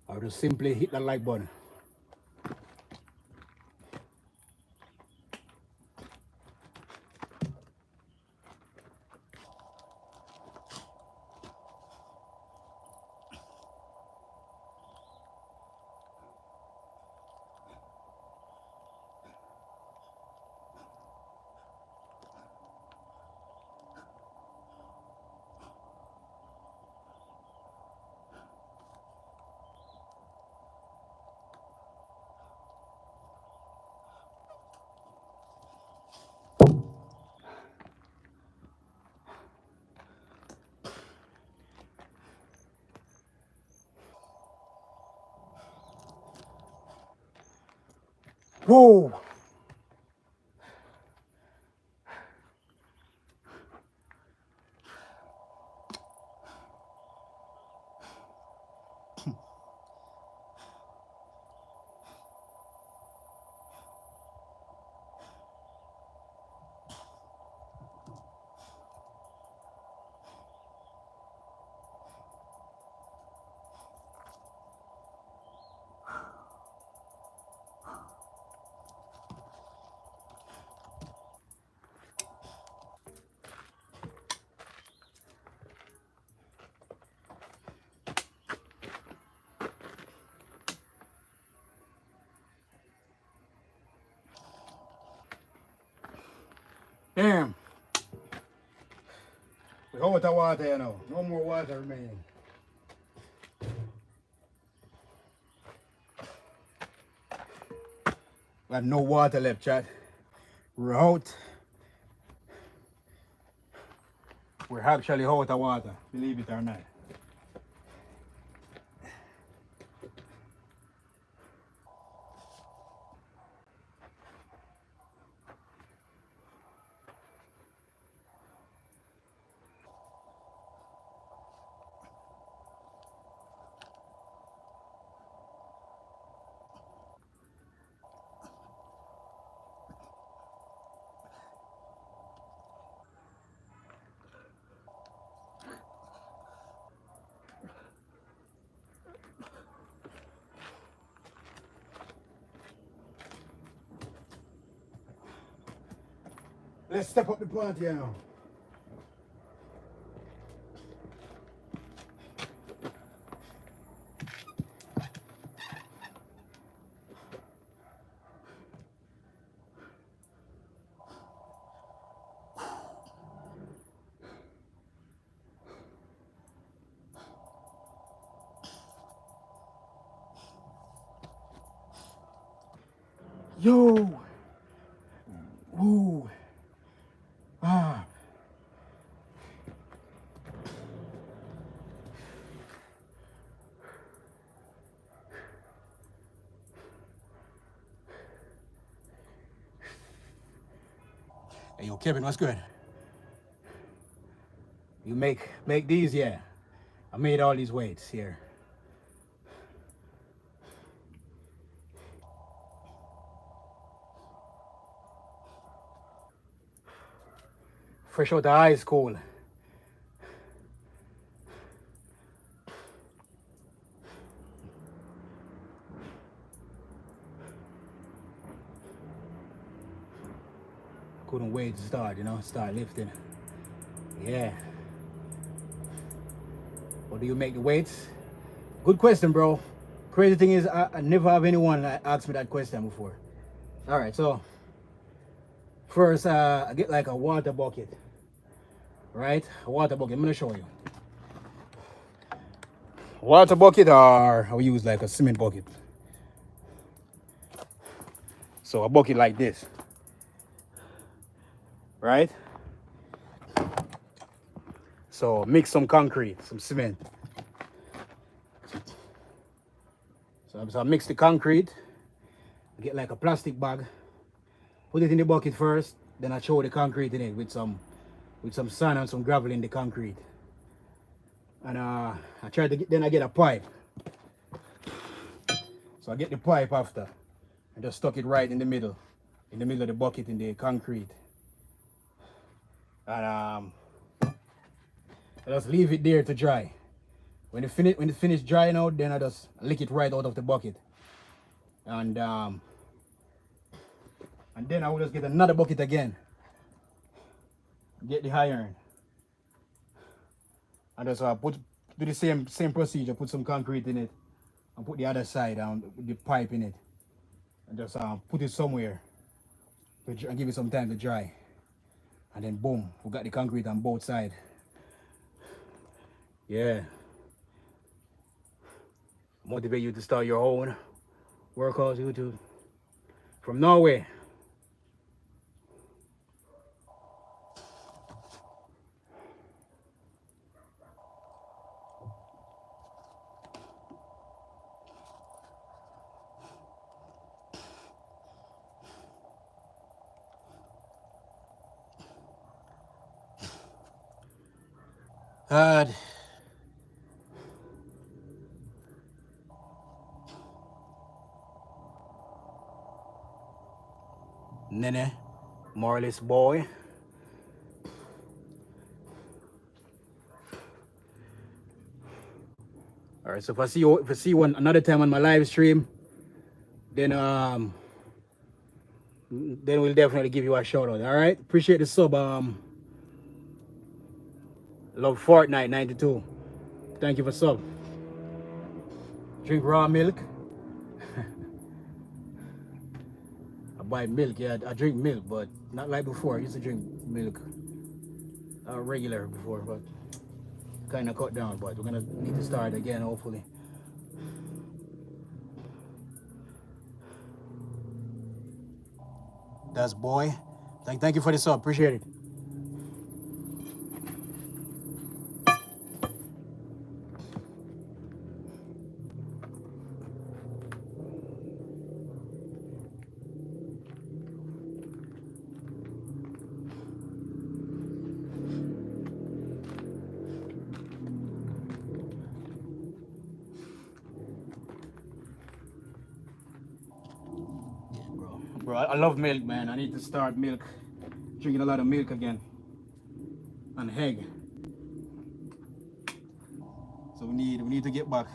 Or just simply hit that like button. Whoa! Damn. We hold the water, you know. No more water remaining. We have no water left, chat. We're out. We're actually out of water, believe it or not. Let's step up the party now. Yo! Woo! Ah! Hey, yo, Kevin, what's good? You make these, yeah. I made all these weights here. Fresh out the high school. Couldn't wait to start, you know, start lifting. Yeah. Or do you make the weights? Good question, bro. Crazy thing is, I never have anyone ask me that question before. All right, so first, I get like a water bucket, right? A water bucket. I'm gonna show you. Water bucket, or I will use like a cement bucket. So a bucket like this, right? So mix some concrete, some cement. So I mix the concrete, get like a plastic bag, put it in the bucket first, then I throw the concrete in it with some sand and some gravel in the concrete. And I try to then I get a pipe. So I get the pipe after. I just stuck it right in the middle of the bucket in the concrete. And I just leave it there to dry. When it finish drying out, then I just lick it right out of the bucket. And then I will just get another bucket again. Get the iron. And just do the same procedure, put some concrete in it, and put the other side down, the pipe in it. And just put it somewhere and give it some time to dry. And then boom, we got the concrete on both sides. Yeah. Motivate you to start your own workouts, YouTube. From Norway. God. Nene, Morris boy. All right, so if I see you another time on my live stream, then we'll definitely give you a shout out. All right, appreciate the sub. Love Fortnite 92. Thank you for sub. Drink raw milk. I buy milk, yeah. I drink milk, but not like before. I used to drink milk regular before, but kind of cut down. But we're gonna need to start again, hopefully. That's boy. Thank you for the sub. Appreciate it. Bro, I love milk, man. I need to start drinking a lot of milk again, and egg. So we need to get back.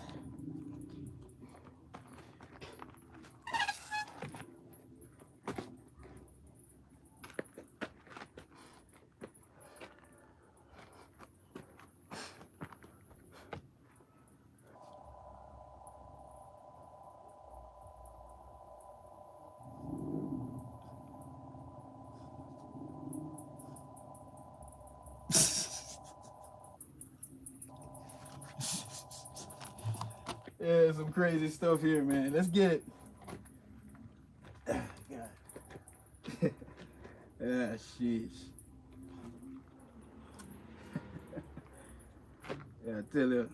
Yeah, some crazy stuff here, man. Let's get it. Yeah, sheesh. Yeah, I tell you.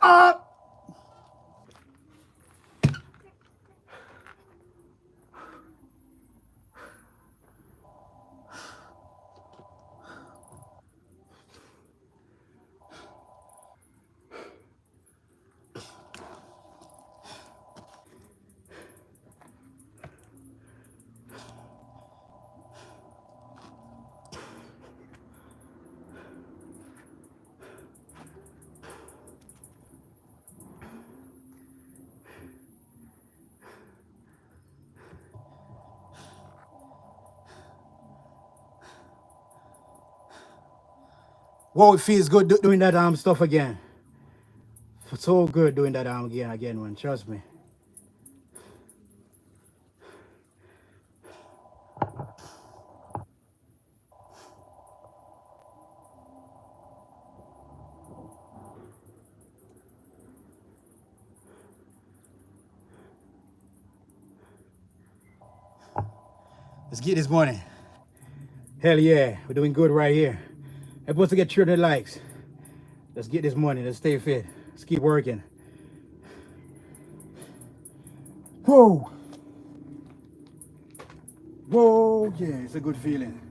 Ah! Whoa, it feels good doing that stuff again. It's so good doing that again, man. Trust me. Let's get this morning. Hell yeah, we're doing good right here. I'm supposed to get 300 likes. Let's get this money. Let's stay fit. Let's keep working. Whoa. Whoa, yeah, it's a good feeling.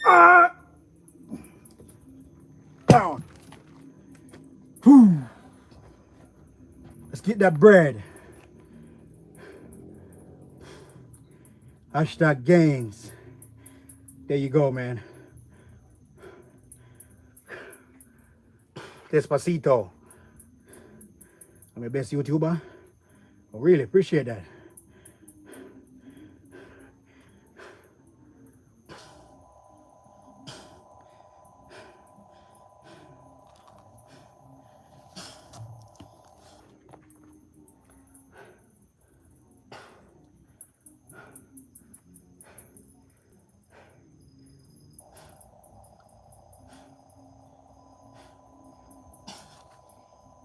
Ah! Down. Whew. Let's get that bread. Hashtag gains. There you go, man. Despacito. I'm the best YouTuber. I really appreciate that.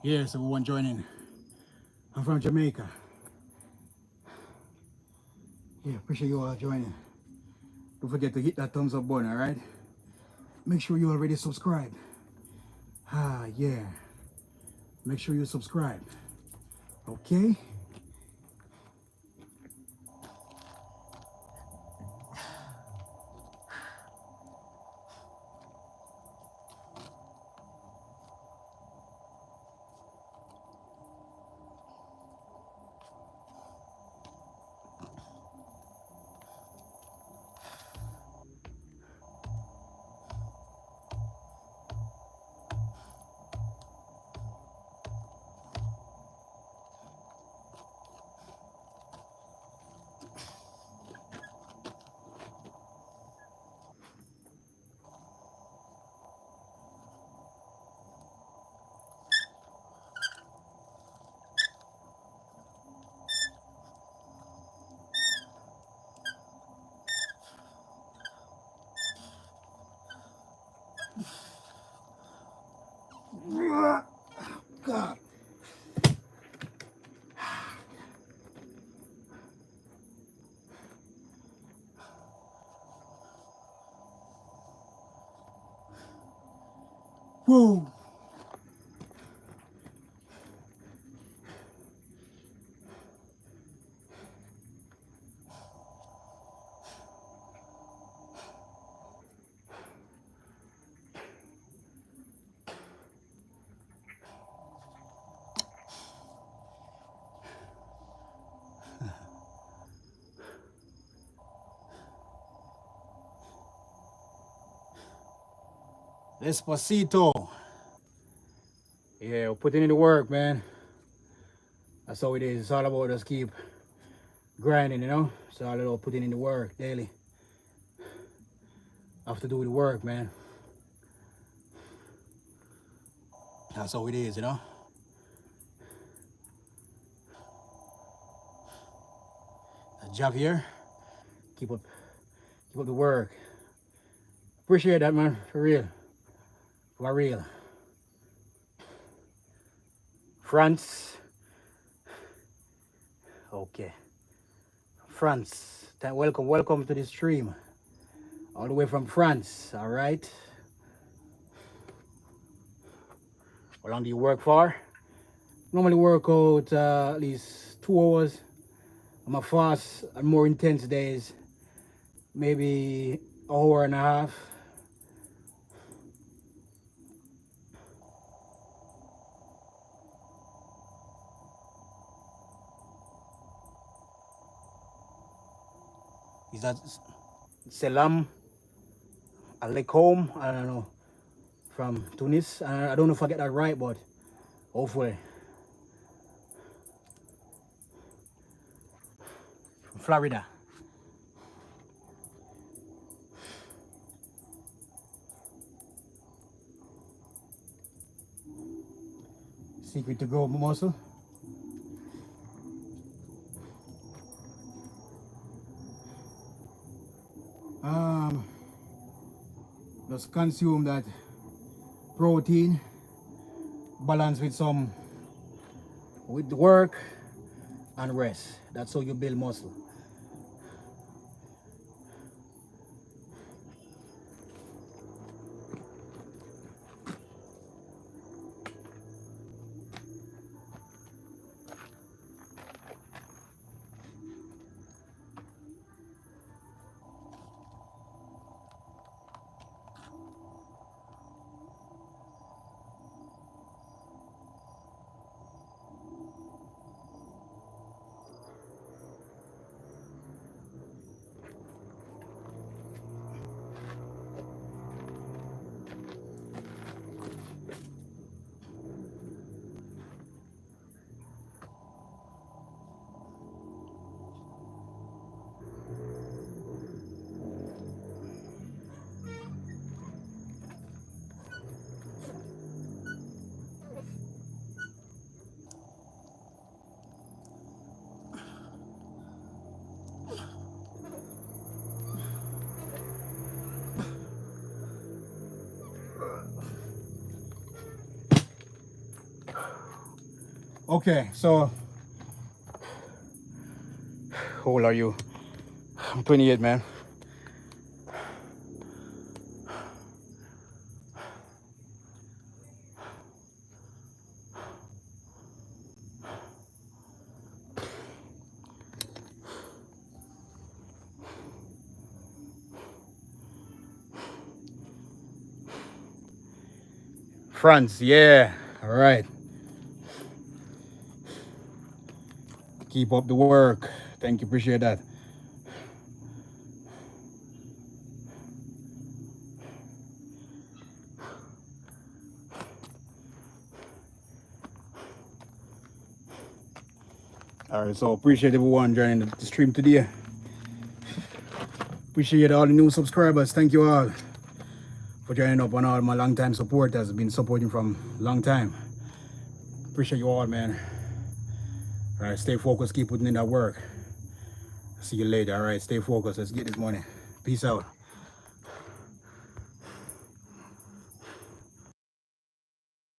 Yes, everyone joining. I'm from Jamaica. Yeah, appreciate you all joining. Don't forget to hit that thumbs up button, alright? Make sure you already subscribed. Ah, yeah. Make sure you subscribe. Okay? God. Whoa. Despacito. Yeah, we're putting in the work, man. That's how it is. It's all about just keep grinding, you know? It's all about putting in the work daily. I have to do the work, man. That's how it is, you know? Javier, keep up the work. Appreciate that, man, for real. For real. France. Okay. France. Welcome to the stream. All the way from France, all right? How long do you work for? Normally work out at least 2 hours. On my fast and more intense days, maybe an hour and a half. Is that Salam Alaikum? I don't know. From Tunis. I don't know if I get that right, but hopefully. From Florida. Secret to grow muscle. Just consume that protein, balance with the work and rest. That's how you build muscle. Okay, so how old are you? I'm 28, man. France, yeah. All right. Keep up the work. Thank you, appreciate that. All right, so appreciate everyone joining the stream today. Appreciate all the new subscribers. Thank you all for joining up, and all my long-time supporters have been supporting from long time. Appreciate you all, man. All right, stay focused, keep putting in that work. See you later. All right, stay focused. Let's get this money. Peace out.